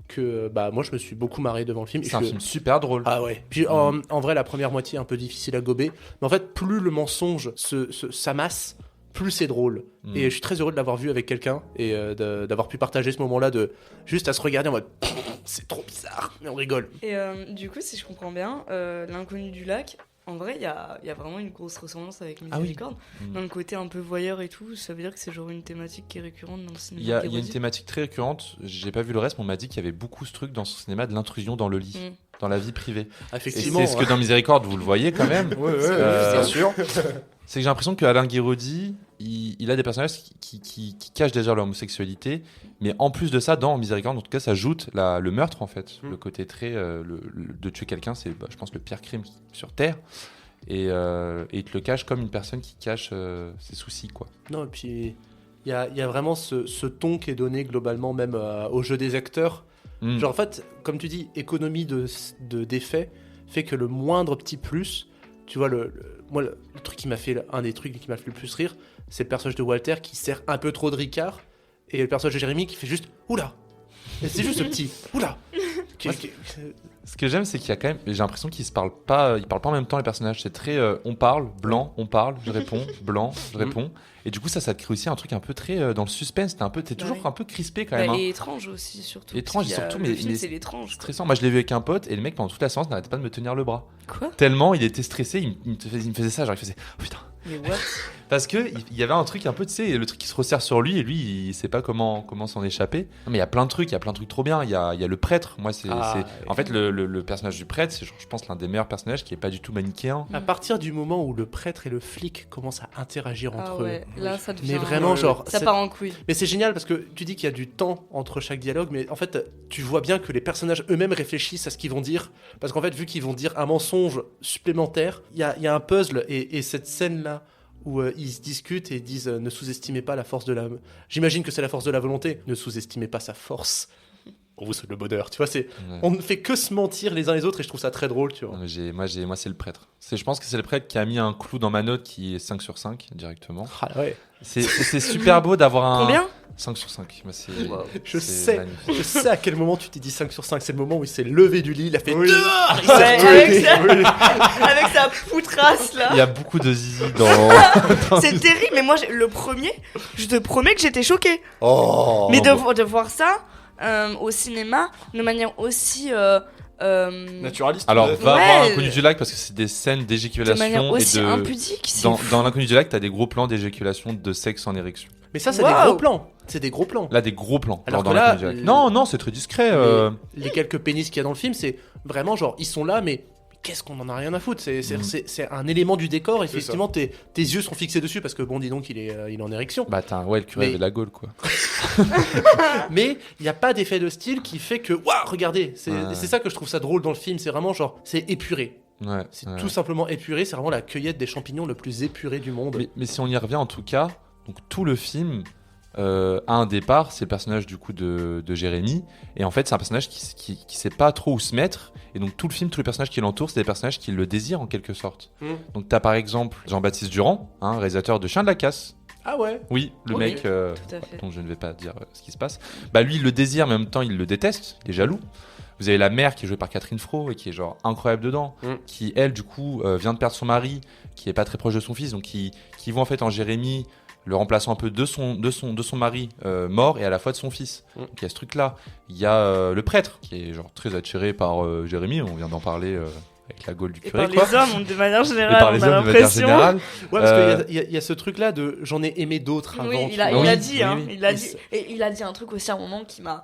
que bah moi je me suis beaucoup marré devant le film. C'est un film super drôle. Ah ouais. Puis en vrai la première moitié est un peu difficile à gober, mais en fait plus le mensonge s'amasse, plus c'est drôle. Et je suis très heureux de l'avoir vu avec quelqu'un et d'avoir pu partager ce moment-là de juste à se regarder en mode c'est trop bizarre, mais on rigole. Et du coup si je comprends bien, L'Inconnu du lac, en vrai, il y a vraiment une grosse ressemblance avec Miséricorde. Dans le côté un peu voyeur et tout, ça veut dire que c'est genre une thématique qui est récurrente dans le cinéma. Il y a une thématique très récurrente. J'ai pas vu le reste, mais on m'a dit qu'il y avait beaucoup ce truc dans ce cinéma de l'intrusion dans le lit, dans la vie privée. Effectivement. Et c'est ce que dans Miséricorde, vous le voyez quand même. Bien sûr. C'est que j'ai l'impression qu'Alain Guiraudy, il a des personnages qui cachent déjà leur homosexualité, mais en plus de ça, dans Miséricorde, en tout cas, ça ajoute le meurtre en fait. Le côté très. De tuer quelqu'un, c'est, je pense, le pire crime sur Terre. Et il te le cache comme une personne qui cache ses soucis, quoi. Non, et puis il y a vraiment ce ton qui est donné globalement même au jeu des acteurs. Genre en fait, comme tu dis, économie d'effets fait que le moindre petit plus, tu vois, moi le truc qui m'a fait, un des trucs qui m'a fait le plus rire, c'est le personnage de Walter qui sert un peu trop de Ricard et le personnage de Jérémy qui fait juste oula. Et c'est juste ce petit oula. Ce que j'aime, c'est qu'il y a quand même, j'ai l'impression qu'ils se parlent pas, ils parlent pas en même temps les personnages. C'est très, on parle, blanc, on parle, je réponds, blanc, je réponds. Et du coup, ça te crée aussi un truc un peu très dans le suspense. T'es toujours un peu crispé quand même. Et étrange aussi, surtout. Étrange surtout, mais c'est l'étrange. Stressant. Moi, je l'ai vu avec un pote et le mec pendant toute la séance n'arrêtait pas de me tenir le bras. Quoi ? Tellement il était stressé, il me faisait ça, genre il faisait oh putain. Mais what ? Parce que il y avait un truc un peu, tu sais, le truc qui se resserre sur lui et lui il sait pas comment s'en échapper. Non, mais il y a plein de trucs trop bien. Il y a le prêtre. Moi en fait le personnage du prêtre, c'est je pense l'un des meilleurs personnages qui est pas du tout manichéen. À partir du moment où le prêtre et le flic commencent à interagir entre eux, là ça devient. Mais vraiment genre ça part en couille. Mais c'est génial parce que tu dis qu'il y a du temps entre chaque dialogue, mais en fait tu vois bien que les personnages eux-mêmes réfléchissent à ce qu'ils vont dire, parce qu'en fait vu qu'ils vont dire un mensonge supplémentaire, il y a un puzzle et cette scène là où ils se discutent et disent ne sous-estimez pas la force de la... J'imagine que c'est la force de la volonté. Ne sous-estimez pas sa force. Pour vous, c'est le bonheur. Tu vois, on ne fait que se mentir les uns les autres et je trouve ça très drôle, tu vois. Moi, c'est le prêtre. Je pense que c'est le prêtre qui a mis un clou dans ma note qui est 5 sur 5 directement. Ah ouais. C'est super beau d'avoir un... Combien ? 5 sur 5. Moi, je sais à quel moment tu t'es dit 5 sur 5. C'est le moment où il s'est levé du lit, il a fait dehors, il s'est avec sa poutrasse là. Il y a beaucoup de zizi dans... C'est terrible, mais moi le premier, je te promets que j'étais choquée. Mais de voir ça au cinéma de manière aussi naturaliste. Alors va voir L'Inconnu du lac parce que c'est des scènes d'éjaculation de manière aussi impudique. Dans L'Inconnu du lac, t'as des gros plans d'éjaculation de sexe en érection. Mais ça, c'est des gros plans. C'est des gros plans. Là, des gros plans. Alors dans là, non, c'est très discret. Les quelques pénis qu'il y a dans le film, c'est vraiment genre, ils sont là, mais qu'est-ce qu'on en a rien à foutre. C'est un élément du décor. Effectivement, tes yeux sont fixés dessus parce que bon, dis donc, il est en érection. Bah, le curé avait de la gaule, quoi. Mais il n'y a pas d'effet de style qui fait que, waouh, regardez. C'est ça que je trouve ça drôle dans le film. C'est vraiment genre, c'est épuré. Ouais, c'est tout simplement épuré. C'est vraiment la cueillette des champignons le plus épuré du monde. Mais si on y revient, en tout cas, donc tout le film à un départ, c'est le personnage du coup de Jérémy, et en fait c'est un personnage qui sait pas trop où se mettre, et donc tout le film, tous les personnages qui l'entourent, c'est des personnages qui le désirent en quelque sorte. Donc t'as par exemple Jean-Baptiste Durand, réalisateur de Chien de la Casse. Ah ouais. Oui, le Oui, mec tout à fait. dont je ne vais pas dire ce qui se passe. Bah lui, il le désire, mais en même temps, il le déteste, il est jaloux. Vous avez la mère qui est jouée par Catherine Fro et qui est genre incroyable dedans, qui elle du coup vient de perdre son mari, qui est pas très proche de son fils, donc qui voit en fait en Jérémy le remplaçant un peu de son mari mort et à la fois de son fils. Donc il y a ce truc là. Il y a le prêtre qui est genre très attiré par Jérémy, on vient d'en parler avec la gaule du Et curé. par les hommes, de manière Et générale, par les on a hommes de manière l'impression. générale. Ouais, parce qu'il y a ce truc-là de j'en ai aimé d'autres avant. Oui, tu il a vois. dit, oui, hein, oui. il a dit, et il a dit un truc aussi à un moment qui m'a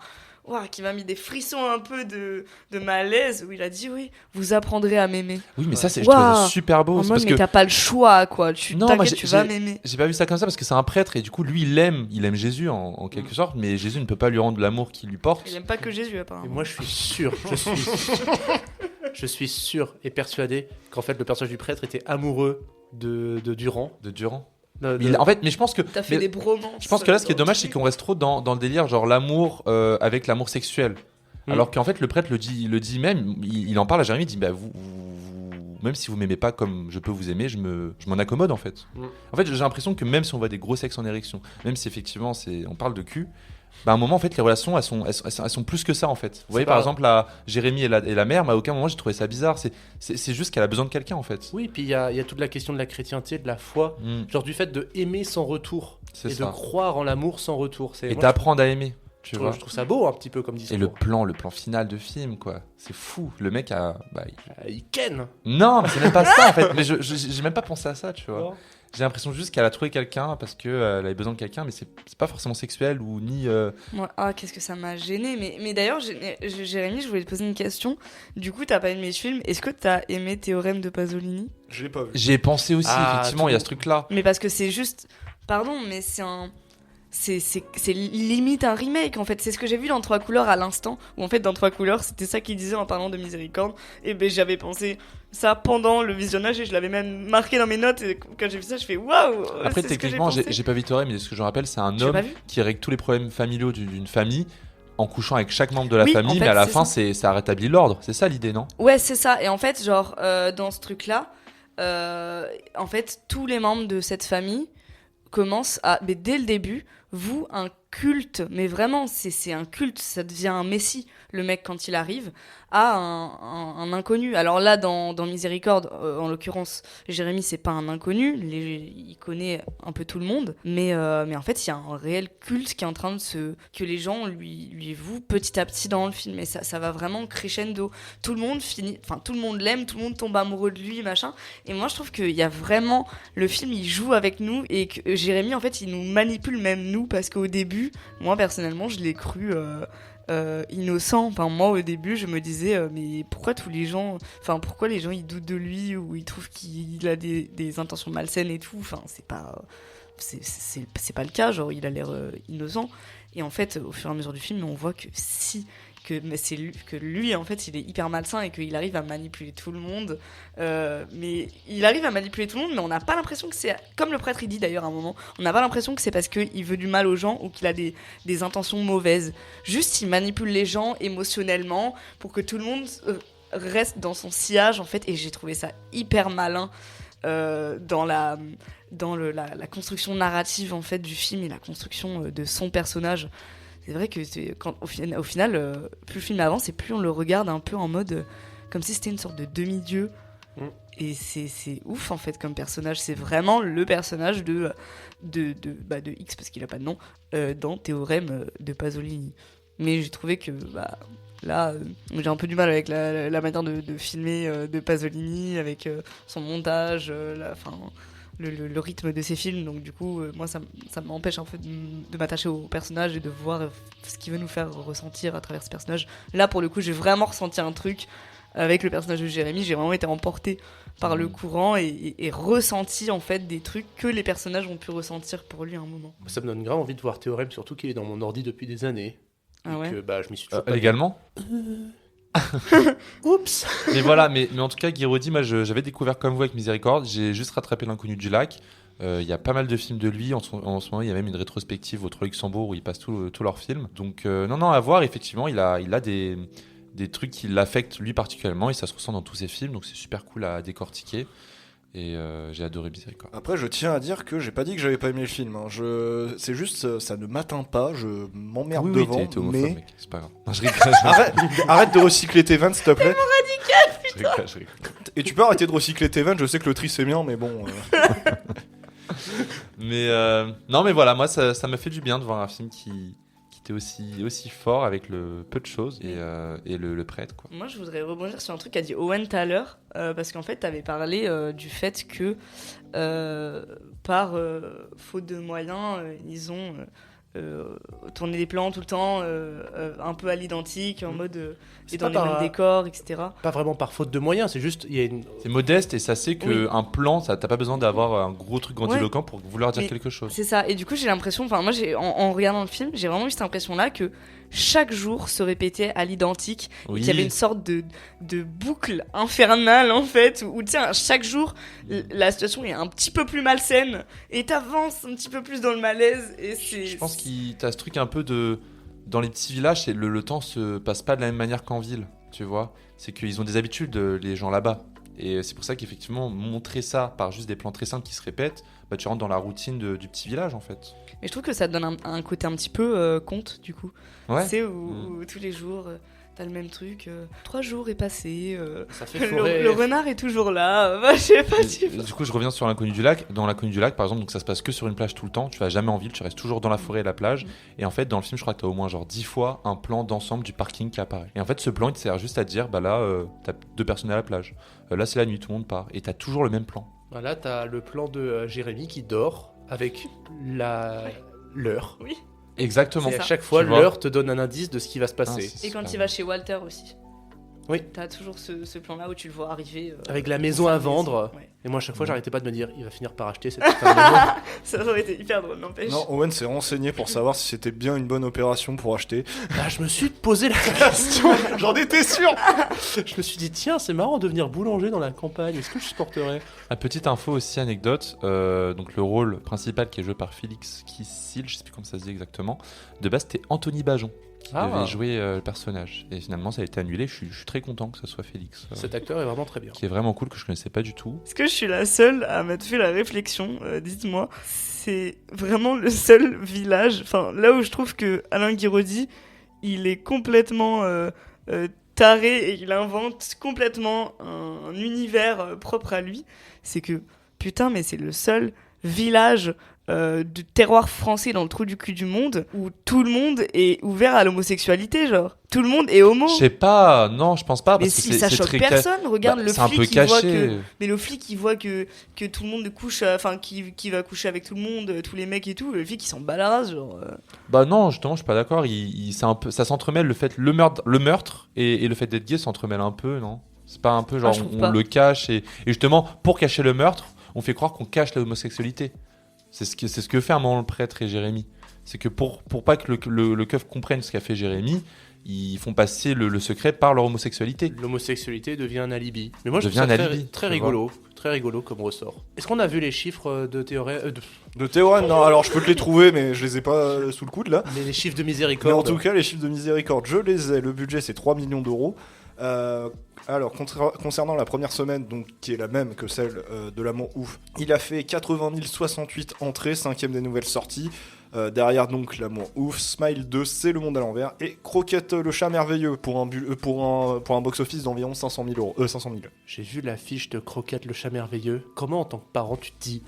mis des frissons un peu de malaise, où il a dit oui, vous apprendrez à m'aimer. Oui, mais ça, je trouve ça Waouh. super beau. En c'est mode, parce mais que t'as pas le choix, quoi. Non, moi, T'inquiète, tu vas m'aimer. j'ai pas vu ça comme ça parce que c'est un prêtre et du coup, lui, il aime Jésus en quelque sorte, mais Jésus ne peut pas lui rendre l'amour qu'il lui porte. Il aime pas que Jésus, Et apparemment. moi, je suis sûr, je suis sûr et persuadé qu'en fait, le personnage du prêtre était amoureux de Durand. De Durand. De- En fait, mais je pense que. T'as fait mais des bromances. je pense que là, ce qui est dans dommage, le c'est truc. qu'on reste trop dans le délire, genre l'amour avec l'amour sexuel. Alors qu'en fait, le prêtre le dit même, il en parle à Jérémy, il dit bah, vous, même si vous m'aimez pas comme je peux vous aimer, je m'en accommode en fait. En fait, j'ai l'impression que même si on voit des gros sexes en érection, même si effectivement on parle de cul, bah à un moment en fait les relations elles sont plus que ça en fait. Vous voyez pas- par exemple Jérémy et la mère, mais à aucun moment j'ai trouvé ça bizarre. C'est juste qu'elle a besoin de quelqu'un en fait. Oui, puis il y a toute la question de la chrétienté, de la foi, genre du fait de aimer sans retour C'est et ça. de croire en l'amour sans retour. Et Moi, d'apprendre à aimer. Tu je vois. trouve ça beau un petit peu comme discours. Et le plan final de film quoi, c'est fou. Le mec a Il ken. non, mais c'est même pas ça en fait. Mais j'ai même pas pensé à ça, tu vois. Non. J'ai l'impression juste qu'elle a trouvé quelqu'un parce qu'elle avait besoin de quelqu'un, mais c'est pas forcément sexuel ou ni. Qu'est-ce que ça m'a gêné. Mais d'ailleurs, Jérémy, je voulais te poser une question. Du coup, t'as pas aimé ce film. Est-ce que t'as aimé Théorème de Pasolini? Je l'ai pas vu. J'y ai pensé aussi, effectivement, il y a ce truc-là. Mais parce que c'est juste. Pardon, mais c'est un. C'est limite un remake en fait. C'est ce que j'ai vu dans Trois couleurs à l'instant. Où en fait, dans Trois couleurs, c'était ça qu'il disait en parlant de Miséricorde. Et ben j'avais pensé ça pendant le visionnage et je l'avais même marqué dans mes notes. Et quand j'ai vu ça, je fais waouh! Après, c'est ce que techniquement, j'ai pensé. j'ai pas vu Théorème, mais ce que je me rappelle, c'est un Tu l'as homme pas vu qui règle tous les problèmes familiaux d'une famille en couchant avec chaque membre de la Oui, famille, en fait, mais à la c'est fin, ça. ça rétablit l'ordre. C'est ça l'idée, non? Ouais, c'est ça. Et en fait, genre, dans ce truc-là, en fait, tous les membres de cette famille commencent à, mais dès le début, vouent un culte. Mais vraiment, c'est un culte. Ça devient un messie, le mec, quand il arrive, à un inconnu. Alors là, dans Miséricorde, en l'occurrence, Jérémy, c'est pas un inconnu. Il connaît un peu tout le monde. Mais en fait, il y a un réel culte qui est en train de que les gens lui vouent petit à petit dans le film. Et ça va vraiment crescendo. Tout le monde tout le monde l'aime, tout le monde tombe amoureux de lui, machin. Et moi, je trouve qu'il y a vraiment, le film, il joue avec nous et que Jérémy, en fait, il nous manipule même nous parce qu'au début, moi, personnellement, je l'ai cru innocent. Enfin, moi, au début, je me disais, mais pourquoi pourquoi les gens, ils doutent de lui ou ils trouvent qu'il a des intentions malsaines et tout. Enfin, c'est pas le cas. Genre, il a l'air innocent. Et en fait, au fur et à mesure du film, on voit que que lui en fait il est hyper malsain et qu'il arrive à manipuler tout le monde, mais il arrive à manipuler tout le monde, mais on n'a pas l'impression que c'est comme le prêtre il dit d'ailleurs à un moment, on n'a pas l'impression que c'est parce qu'il veut du mal aux gens ou qu'il a des intentions mauvaises. Juste il manipule les gens émotionnellement pour que tout le monde reste dans son sillage en fait, et j'ai trouvé ça hyper malin dans la construction narrative en fait du film et la construction de son personnage. C'est vrai que au final, plus le film avance et plus on le regarde un peu en mode comme si c'était une sorte de demi-dieu. Et c'est ouf en fait comme personnage. C'est vraiment le personnage de X parce qu'il a pas de nom dans Théorème de Pasolini. Mais j'ai trouvé que là, j'ai un peu du mal avec la manière de filmer de Pasolini, avec son montage, le rythme de ses films. Donc du coup, moi, ça m'empêche un peu de m'attacher au personnage et de voir ce qu'il veut nous faire ressentir à travers ce personnage. Là, pour le coup, j'ai vraiment ressenti un truc avec le personnage de Jérémy. J'ai vraiment été emporté par le courant et ressenti en fait des trucs que les personnages ont pu ressentir pour lui à un moment. Ça me donne grave envie de voir Théorème, surtout qu'il est dans mon ordi depuis des années. Ah ouais. Que, je m'y suis toujours pas Légalement. Oups. Mais voilà, mais en tout cas, Guiraudy, moi j'avais découvert comme vous avec Miséricorde, j'ai juste rattrapé L'Inconnu du lac. Il y a pas mal de films de lui. En ce moment, il y a même une rétrospective au Luxembourg où il passe tous leurs films. Donc, non, à voir. Effectivement, il a des trucs qui l'affectent lui particulièrement et ça se ressent dans tous ses films. Donc, c'est super cool à décortiquer. Et j'ai adoré Miséricorde. Après, je tiens à dire que j'ai pas dit que j'avais pas aimé le film. Hein. C'est juste, ça ne m'atteint pas. Je m'emmerde Oui, devant. t'es homophobe, mais mec. C'est pas grave. Non, je rigole. arrête de recycler tes vannes, s'il te plaît. Je rigole. Et tu peux arrêter de recycler tes vannes. Je sais que le tri c'est bien, mais bon. Mais non, mais voilà, moi ça m'a fait du bien de voir un film qui était aussi fort avec le peu de choses et le prêtre, quoi. Moi, je voudrais rebondir sur un truc qu'a dit Owen tout à l'heure, parce qu'en fait, tu avais parlé du fait que, par faute de moyens, ils ont tourné des plans tout le temps, un peu à l'identique, en mode et dans les mêmes décors, etc. Pas vraiment par faute de moyens, c'est juste C'est modeste et ça sait qu'un plan, t'as pas besoin d'avoir un gros truc grandiloquent pour vouloir dire quelque chose. C'est ça, et du coup j'ai l'impression, enfin moi en regardant le film, j'ai vraiment eu cette impression-là que chaque jour se répétait à l'identique, et qu'il y avait une sorte de boucle infernale en fait, où tiens, chaque jour la situation est un petit peu plus malsaine, et t'avances un petit peu plus dans le malaise, et c'est... Je pense qu'il t'as ce truc un peu de... Dans les petits villages, le temps se passe pas de la même manière qu'en ville, tu vois. C'est qu'ils ont des habitudes, les gens là-bas. Et c'est pour ça qu'effectivement, montrer ça par juste des plans très simples qui se répètent, bah, tu rentres dans la routine du petit village, en fait. Mais je trouve que ça donne un côté un petit peu conte, du coup. Ouais. Tu sais, où tous les jours... T'as le même truc, 3 jours est passé, ça fait forêt. le renard est toujours là, je sais pas si... Du coup, je reviens sur l'Inconnu du lac. Dans l'Inconnu du lac, par exemple, donc ça se passe que sur une plage tout le temps. Tu vas jamais en ville, tu restes toujours dans la forêt et la plage. Et en fait, dans le film, je crois que t'as au moins genre 10 fois un plan d'ensemble du parking qui apparaît. Et en fait, ce plan, il te sert juste à dire, bah là, t'as 2 personnes à la plage. Là, c'est la nuit, tout le monde part. Et t'as toujours le même plan. Là, t'as le plan de Jérémy qui dort avec l'heure. Oui. Exactement. Et à chaque fois, l'heure te donne un indice de ce qui va se passer. Et quand il va chez Walter aussi. Oui. T'as toujours ce plan-là où tu le vois arriver. Avec la maison à vendre. Ouais. Et moi, à chaque fois, j'arrêtais pas de me dire, il va finir par acheter cette putain de maison. Ça aurait été hyper drôle, n'empêche. Non, Owen s'est renseigné pour savoir si c'était bien une bonne opération pour acheter. Bah, je me suis posé la question. J'en étais sûr. Je me suis dit, tiens, c'est marrant de devenir boulanger dans la campagne. Est-ce que je supporterais? La petite info aussi, anecdote. Donc le rôle principal qui est joué par Félix Kissil, je sais plus comment ça se dit exactement. De base, c'était Anthony Bajon qui devait jouer le personnage. Et finalement, ça a été annulé. Je suis très content que ce soit Félix. Cet acteur est vraiment très bien. Qui est vraiment cool, que je connaissais pas du tout. Est-ce que je suis la seule à m'être fait la réflexion, dites-moi, c'est vraiment le seul village, enfin là où je trouve que Alain Guiraudy, il est complètement taré et il invente complètement un univers propre à lui, c'est que putain mais c'est le seul village du terroir français dans le trou du cul du monde où tout le monde est ouvert à l'homosexualité, genre tout le monde est homo. Je sais pas, non, je pense pas. Mais Parce si que ça choque personne, regarde le c'est un peu flic qui voit caché. mais le flic il voit que tout le monde couche, enfin qui va coucher avec tout le monde, tous les mecs et tout, le flic il s'en bat la race, genre. Bah non, justement, je suis pas d'accord. C'est un peu, ça s'entremêle le meurtre et le fait d'être gay s'entremêle un peu, non? C'est pas un peu genre on le cache et justement pour cacher le meurtre, on fait croire qu'on cache l'homosexualité. C'est ce que fait un moment le prêtre et Jérémy. C'est que pour pas que le keuf comprenne ce qu'a fait Jérémy, ils font passer le secret par leur homosexualité. L'homosexualité devient un alibi. Mais moi je devient trouve ça très rigolo comme ressort. Est-ce qu'on a vu les chiffres de Théorème De Théorème, non, alors je peux te les trouver, mais je les ai pas sous le coude là. Les chiffres de Mais Miséricorde. en tout cas, les chiffres de Miséricorde, je les ai. Le budget, c'est 3 millions d'euros. Alors, concernant la première semaine, donc, qui est la même que celle de l'Amour Ouf, il a fait 80 068 entrées, 5ème des nouvelles sorties. Derrière, donc, l'Amour Ouf, Smile 2, C'est le monde à l'envers, et Croquette le chat merveilleux pour un box-office d'environ 500 000 €. J'ai vu l'affiche de Croquette le chat merveilleux. Comment, en tant que parent, tu te dis,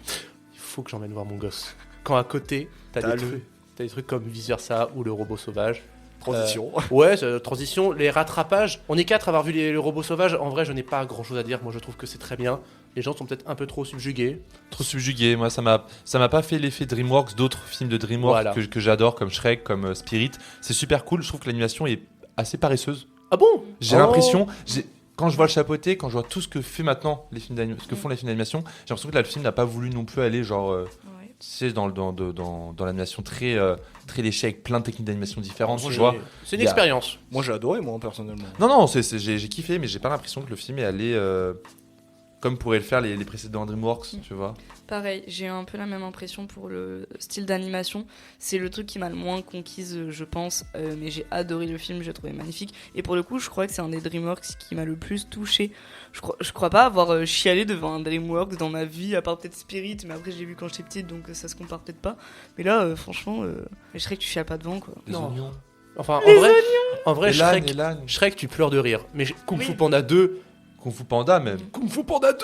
il faut que j'emmène voir mon gosse? Quand à côté, t'as des trucs comme Vice Versa ou le robot sauvage. Transition. Transition, les rattrapages. On est 4 à avoir vu le robot sauvage. En vrai, je n'ai pas grand chose à dire. Moi, je trouve que c'est très bien. Les gens sont peut-être un peu trop subjugués. Trop subjugué. Moi, ça m'a pas fait l'effet DreamWorks d'autres films de DreamWorks que j'adore, comme Shrek, comme Spirit. C'est super cool. Je trouve que l'animation est assez paresseuse. Ah bon? J'ai l'impression. Quand je vois le chapeauté, quand je vois tout ce que fait maintenant ce que font les films d'animation, j'ai l'impression que là, le film n'a pas voulu non plus aller genre. Tu sais, dans l'animation très léchée avec plein de techniques d'animation différentes, tu vois. C'est une expérience. Moi, j'ai adoré, moi, personnellement. Non, j'ai kiffé, mais j'ai pas l'impression que le film est allé Comme pourraient le faire les précédents DreamWorks, tu vois. Pareil, j'ai un peu la même impression pour le style d'animation. C'est le truc qui m'a le moins conquise, je pense, mais j'ai adoré le film, j'ai trouvé magnifique. Et pour le coup, je crois que c'est un des DreamWorks qui m'a le plus touchée. Je crois pas avoir chialé devant un DreamWorks dans ma vie, à part peut-être Spirit, mais après j'ai vu quand j'étais petite, donc ça se compare peut-être pas. Mais là, franchement, je serais que tu chiales pas devant, quoi. Les oignons. Enfin, Les en vrai, Elan, Shrek, tu pleures de rire. Mais Kung Fu Oui. Panda 2, Kung Fu Panda même. Kung Fu Panda 2.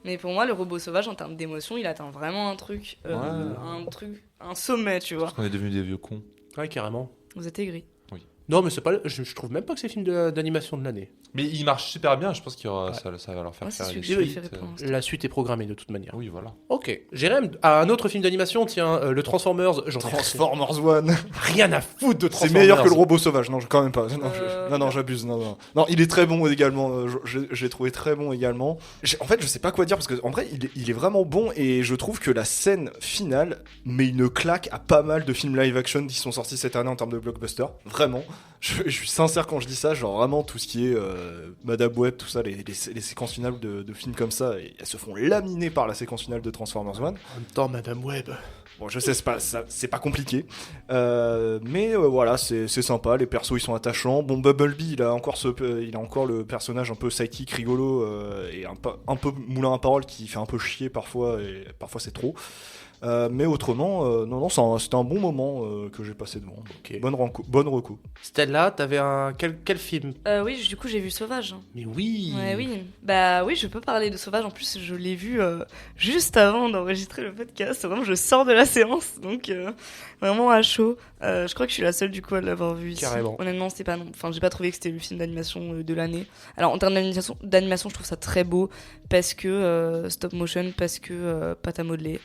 Mais pour moi, le robot sauvage, en termes d'émotion, il atteint vraiment un truc, un sommet, tu vois. Parce qu'on est devenus des vieux cons. Ouais, carrément. Vous êtes aigris. Non, mais c'est pas. Je trouve même pas que c'est le film d'animation de l'année. Mais il marche super bien, je pense qu'il y aura, Ouais. ça va leur faire Ouais, c'est faire celui une que j'ai préféré suite. pour l'instant. La suite est programmée de toute manière. Oui, voilà. Ok. Jérém, à un autre film d'animation, tiens, le Transformers. Transformers One. Rien à foutre de C'est Transformers. meilleur que le robot sauvage. Non, quand même pas. Non, non. j'abuse. Non, il est très bon également. J'ai trouvé très bon également. En fait, je sais pas quoi dire parce que en vrai, il est vraiment bon et je trouve que la scène finale met une claque à pas mal de films live action qui sont sortis cette année en termes de blockbuster. Vraiment. Je suis sincère quand je dis ça. Genre vraiment tout ce qui est Madame Web, tout ça, les séquences finales de films comme ça, et elles se font laminer par la séquence finale de Transformers One. En même temps, Madame Web. Bon, je sais, c'est pas compliqué. Mais voilà, c'est sympa. Les persos, ils sont attachants. Bon, Bumblebee, il a encore le personnage un peu sidekick, rigolo, et un peu moulin à parole qui fait un peu chier parfois, et parfois c'est trop. Mais autrement, non, c'était un bon moment que j'ai passé devant. Ok. Bonne reco. Stella, t'avais quel film? Oui, du coup, j'ai vu Sauvage. Mais oui. Ouais, oui. Bah oui, je peux parler de Sauvage. En plus, je l'ai vu juste avant d'enregistrer le podcast. Vraiment, je sors de la séance, donc vraiment à chaud. Je crois que je suis la seule du coup à l'avoir vu ici. Carrément. Honnêtement, c'était pas non. Enfin, j'ai pas trouvé que c'était le film d'animation de l'année. Alors en termes d'animation, je trouve ça très beau parce que stop motion, parce que pâte à modeler.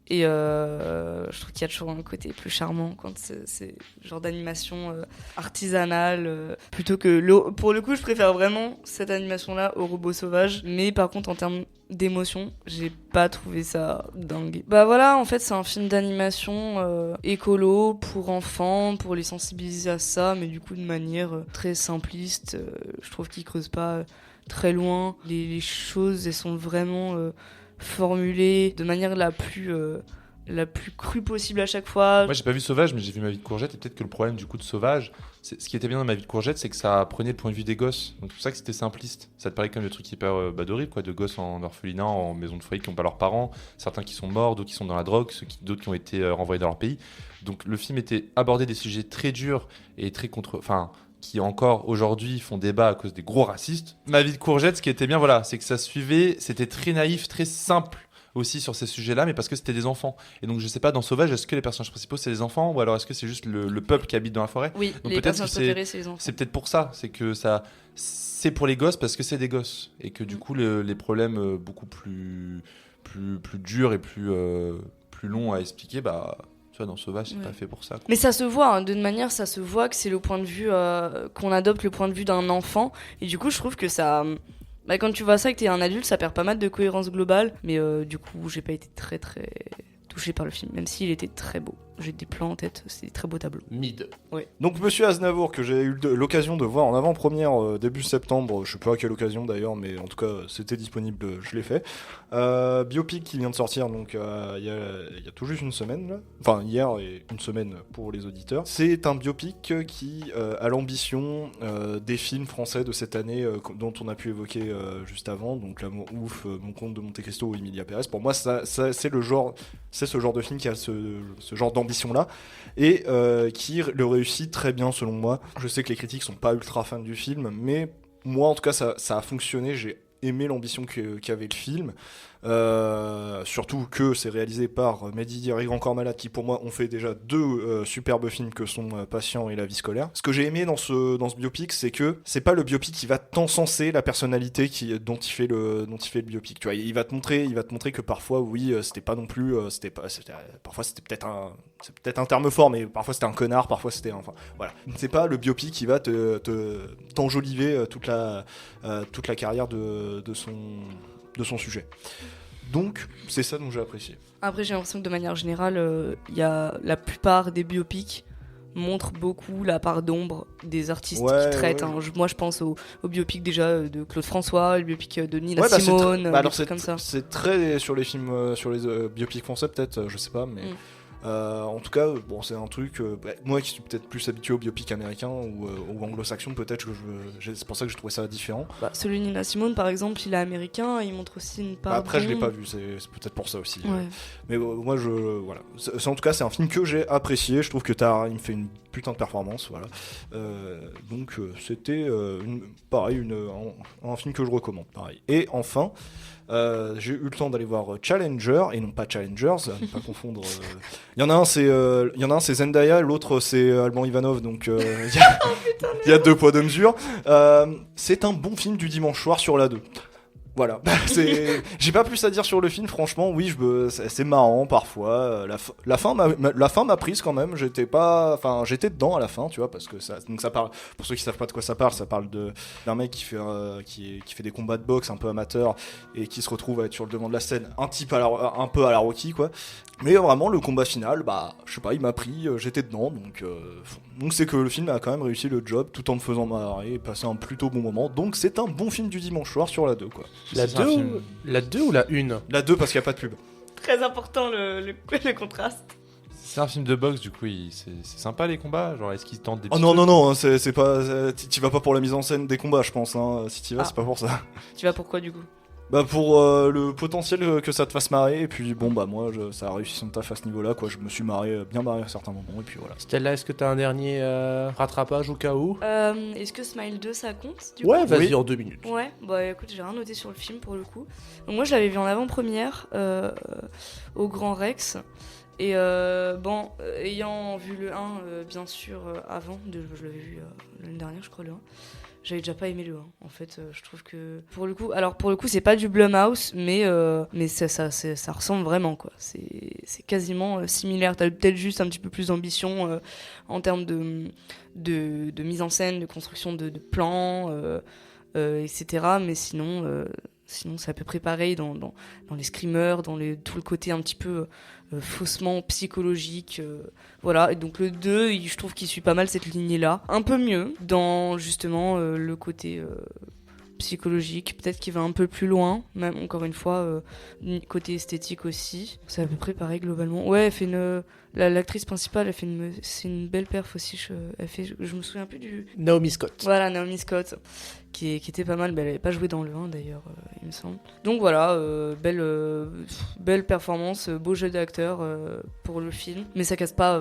Et je trouve qu'il y a toujours un côté plus charmant quand c'est genre d'animation artisanale. Plutôt que pour le coup, je préfère vraiment cette animation-là au robot sauvage. Mais par contre, en termes d'émotion, j'ai pas trouvé ça dingue. Bah voilà, en fait, c'est un film d'animation écolo pour enfants, pour les sensibiliser à ça, mais du coup de manière très simpliste. Je trouve qu'il creuse pas très loin. Les choses, elles sont vraiment formulées de manière la plus crue possible à chaque fois. Moi, j'ai pas vu Sauvage, mais j'ai vu Ma vie de courgette. Et peut-être que le problème du coup de Sauvage, ce qui était bien dans Ma vie de courgette, c'est que ça prenait le point de vue des gosses. Donc c'est pour ça que c'était simpliste. Ça te paraît comme le truc hyper d'horrible, quoi, de gosses en orphelinat, en maison de foyer qui n'ont pas leurs parents, certains qui sont morts, d'autres qui sont dans la drogue, d'autres qui ont été renvoyés dans leur pays. Donc le film était abordé des sujets très durs et très qui encore aujourd'hui font débat à cause des gros racistes. Ma vie de courgette, ce qui était bien, voilà, c'est que ça suivait, c'était très naïf, très simple aussi sur ces sujets-là, mais parce que c'était des enfants. Et donc je sais pas, dans Sauvage, est-ce que les personnages principaux c'est les enfants ou alors est-ce que c'est juste le peuple qui habite dans la forêt? Oui, donc les peut-être personnages que préférés, c'est les enfants. c'est peut-être pour ça, c'est que ça, c'est pour les gosses parce que c'est des gosses et que du coup les problèmes beaucoup plus durs et plus longs à expliquer, bah tu vois, dans Sauvage, c'est pas fait pour ça, quoi. Mais ça se voit, hein, d'une manière, ça se voit que c'est le point de vue, qu'on adopte le point de vue d'un enfant. Et du coup, je trouve que ça. Bah, quand tu vois ça et que t'es un adulte, ça perd pas mal de cohérence globale. Mais du coup, j'ai pas été très très touché par le film, même s'il était très beau. J'ai des plans en tête, c'est des très beaux tableaux. Mid. Ouais. Donc Monsieur Aznavour, que j'ai eu l'occasion de voir en avant-première début septembre, je sais pas à quelle occasion d'ailleurs, mais en tout cas c'était disponible, je l'ai fait. Biopic qui vient de sortir donc il y a tout juste une semaine, là. Enfin hier et une semaine pour les auditeurs. C'est un biopic qui a l'ambition des films français de cette année dont on a pu évoquer juste avant, donc L'amour ouf, Mon Comte de Monte Cristo ou Emilia Pérez. Pour moi ça c'est ce genre de film qui a ce genre d'ambition là et qui le réussit très bien selon moi. Je sais que les critiques sont pas ultra fans du film, mais moi en tout cas ça a fonctionné. J'ai aimé l'ambition qu'avait le film, surtout que c'est réalisé par Mehdi Diarra et Grand Corps Malade qui pour moi ont fait déjà deux superbes films que sont Patient et La vie scolaire. Ce que j'ai aimé dans ce biopic, c'est que c'est pas le biopic qui va t'encenser la personnalité dont il fait le biopic, tu vois. Il va te montrer que parfois oui c'était pas non plus parfois c'était peut-être un terme fort, mais parfois c'était un connard, parfois c'était enfin voilà. C'est pas le biopic qui va t'enjoliver toute la carrière de son sujet. Donc c'est ça dont j'ai apprécié. Après, j'ai l'impression que de manière générale, il y a la plupart des biopics montre beaucoup la part d'ombre des artistes Ouais, qui traitent. ouais. Hein. Moi, je pense au biopic déjà de Claude François, le biopic de Nina Ouais, bah, Simone, des alors trucs comme ça. c'est très sur les films, sur les biopics français peut-être, je sais pas, mais en tout cas, bon, c'est un truc. Moi qui suis peut-être plus habitué aux biopics américains ou anglo-saxons, peut-être que c'est pour ça que je trouvais ça différent. Bah, celui de Nina Simone, par exemple, il est américain, il montre aussi une part. Après, je l'ai d'ombre. pas vu, c'est peut-être pour ça aussi. Ouais. Mais moi, voilà. En tout cas, c'est un film que j'ai apprécié. Je trouve que il me fait une putain de performance, voilà. Donc, c'était pareil, un film que je recommande, pareil. Et enfin. J'ai eu le temps d'aller voir Challenger et non pas Challengers, à ne pas confondre. Il y en a un c'est Zendaya, l'autre c'est Alban Ivanov, donc il y a 2 poids 2 mesures. C'est un bon film du dimanche soir sur la 2. Voilà, j'ai pas plus à dire sur le film, franchement, oui, c'est marrant parfois. La fin m'a prise quand même, j'étais dedans à la fin, tu vois, parce que ça parle, pour ceux qui savent pas de quoi ça parle d'un mec qui fait des combats de boxe un peu amateur et qui se retrouve à être sur le devant de la scène, un peu à la Rocky, quoi. Mais vraiment, le combat final, bah, je sais pas, il m'a pris, j'étais dedans, donc c'est que le film a quand même réussi le job tout en me faisant marrer et passer un plutôt bon moment, donc c'est un bon film du dimanche soir sur la 2, quoi. La C'est un 2 film- la 2 ou la 1? La 2 parce qu'il n'y a pas de pub. Très important le contraste. C'est un film de boxe, du coup, c'est sympa les combats. Genre, est-ce qu'ils tentent des Oh petits non, trucs non, c'est pas. Tu vas pas pour la mise en scène des combats, je pense. Hein. Si tu vas, c'est pas pour ça. Tu vas pourquoi du coup? Bah, pour le potentiel que ça te fasse marrer. Et puis, bon, bah, moi, ça a réussi son taf à ce niveau-là, quoi. Je me suis bien marré à certains moments. Et puis voilà. Stella, est-ce que t'as un dernier rattrapage au cas où? Est-ce que Smile 2 ça compte du Ouais, coup vas-y, Oui. en 2 minutes. Ouais, bah écoute, j'ai rien noté sur le film pour le coup. Donc, moi je l'avais vu en avant-première au Grand Rex. Et ayant vu le 1, bien sûr, avant, je l'avais vu l'année dernière, je crois, le 1. J'avais déjà pas aimé le 1. En fait, je trouve que pour le coup, c'est pas du Blumhouse, mais ça ressemble vraiment, quoi. C'est quasiment similaire. T'as peut-être juste un petit peu plus d'ambition en termes de mise en scène, de construction de plans, etc. Mais sinon, c'est à peu près pareil dans les screamers, tout le côté un petit peu faussement psychologique. Voilà, et donc le 2, je trouve qu'il suit pas mal cette lignée-là. Un peu mieux dans justement le côté psychologique, peut-être qu'il va un peu plus loin, même encore une fois, côté esthétique aussi. C'est à peu près pareil globalement. Ouais, elle fait l'actrice principale, c'est une belle perf aussi. Je me souviens plus du. Naomi Scott. Voilà, Naomi Scott, qui était pas mal. Elle n'avait pas joué dans le 1 d'ailleurs, il me semble. Donc voilà, belle performance, beau jeu d'acteur pour le film. Mais ça casse pas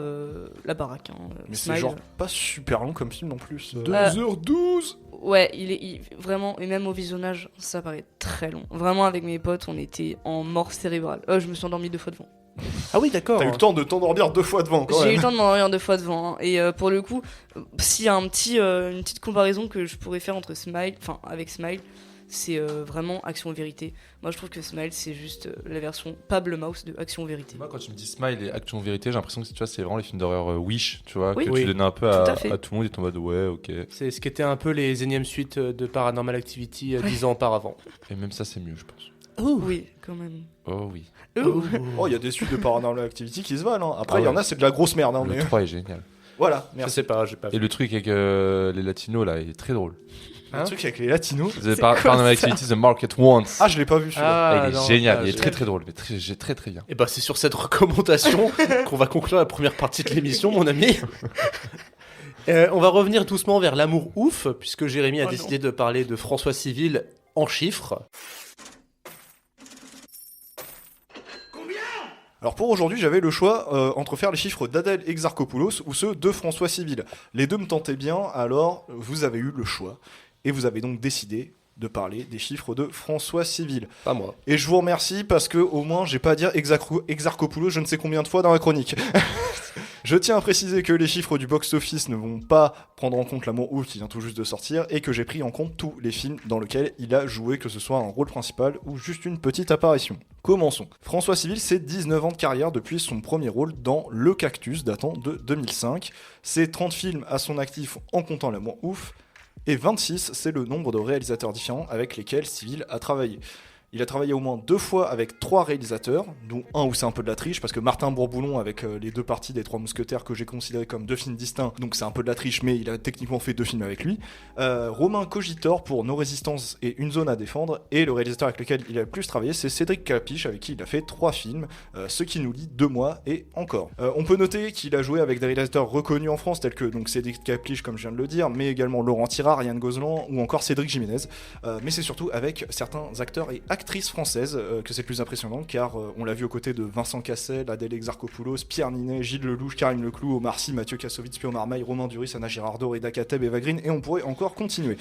la baraque. Hein, Mais Smile. c'est genre pas super long comme film non plus. 2h12. Ouais, il vraiment, et même au visionnage, ça paraît très long. Vraiment, avec mes potes, on était en mort cérébrale. Je me suis endormi 2 fois devant. Ah oui, d'accord. T'as eu le temps de t'endormir 2 fois devant, quand J'ai même. eu le temps de m'endormir 2 fois devant. Hein. Et pour le coup, s'il y a une petite comparaison que je pourrais faire avec Smile, c'est vraiment Action Vérité. Moi, je trouve que Smile, c'est juste la version pas Blumhouse de Action Vérité. Moi, quand tu me dis Smile et Action Vérité, j'ai l'impression que tu vois, c'est vraiment les films d'horreur Wish, tu vois, Oui. que Oui. tu donnais un peu Tout à à fait. tout le monde et t'es en mode ouais, ok. C'est ce qui était un peu les énièmes suites de Paranormal Activity 10 ans auparavant. Et même ça, c'est mieux, je pense. Oui, quand même. Oh oui. Oh, il y a des suites de Paranormal Activity qui se valent. Hein. Après, Ah il y en ouais. a, c'est de la grosse merde. Hein, Le mais... 3 est génial. Voilà, Je merci. sais pas, j'ai pas Et vu. le truc avec les latinos, là, il est très drôle. Un truc avec les latinos. The Paranormal Activity, The Market Wants. Ah, je l'ai pas vu celui-là. il est non, génial, ah, il est j'ai- très très drôle, mais très très bien. Et bah c'est sur cette recommandation qu'on va conclure la première partie de l'émission, mon ami. On va revenir doucement vers l'amour ouf, puisque Jérémy a Oh décidé de parler de François Civil en chiffres. Alors pour aujourd'hui, j'avais le choix entre faire les chiffres d'Adèle Exarchopoulos ou ceux de François Civil. Les deux me tentaient bien, alors vous avez eu le choix. Et vous avez donc décidé de parler des chiffres de François Civil. Pas moi. Et je vous remercie parce que au moins j'ai pas à dire Exarchopoulos je ne sais combien de fois dans la chronique. Je tiens à préciser que les chiffres du box-office ne vont pas prendre en compte l'amour ouf qui vient tout juste de sortir et que j'ai pris en compte tous les films dans lesquels il a joué, que ce soit un rôle principal ou juste une petite apparition. Commençons. François Civil, c'est 19 ans de carrière depuis son premier rôle dans Le Cactus datant de 2005. C'est 30 films à son actif en comptant l'amour ouf. Et 26, c'est le nombre de réalisateurs différents avec lesquels Civil a travaillé. Il a travaillé au moins 2 fois avec 3 réalisateurs, dont un où c'est un peu de la triche, parce que Martin Bourboulon avec les 2 parties des 3 Mousquetaires que j'ai considéré comme 2 films distincts, donc c'est un peu de la triche, mais il a techniquement fait 2 films avec lui. Romain Cogitor pour Nos Résistances et Une Zone à Défendre, et le réalisateur avec lequel il a le plus travaillé, c'est Cédric Clapiche, avec qui il a fait 3 films, Ce qui nous lie, 2 mois et encore. On peut noter qu'il a joué avec des réalisateurs reconnus en France, tels que donc Cédric Clapiche, comme je viens de le dire, mais également Laurent Tirard, Yann Gozlan ou encore Cédric Jiménez. Mais c'est surtout avec certains acteurs et actrices françaises que c'est le plus impressionnant, car on l'a vu aux côtés de Vincent Cassel, Adèle Exarchopoulos, Pierre Ninet, Gilles Lelouch, Karim Leclou, Omar Sy, Mathieu Kassovitz, Pio Marmaille, Romain Duris, Anna Girardot, Reda Kateb, Eva Green, et on pourrait encore continuer.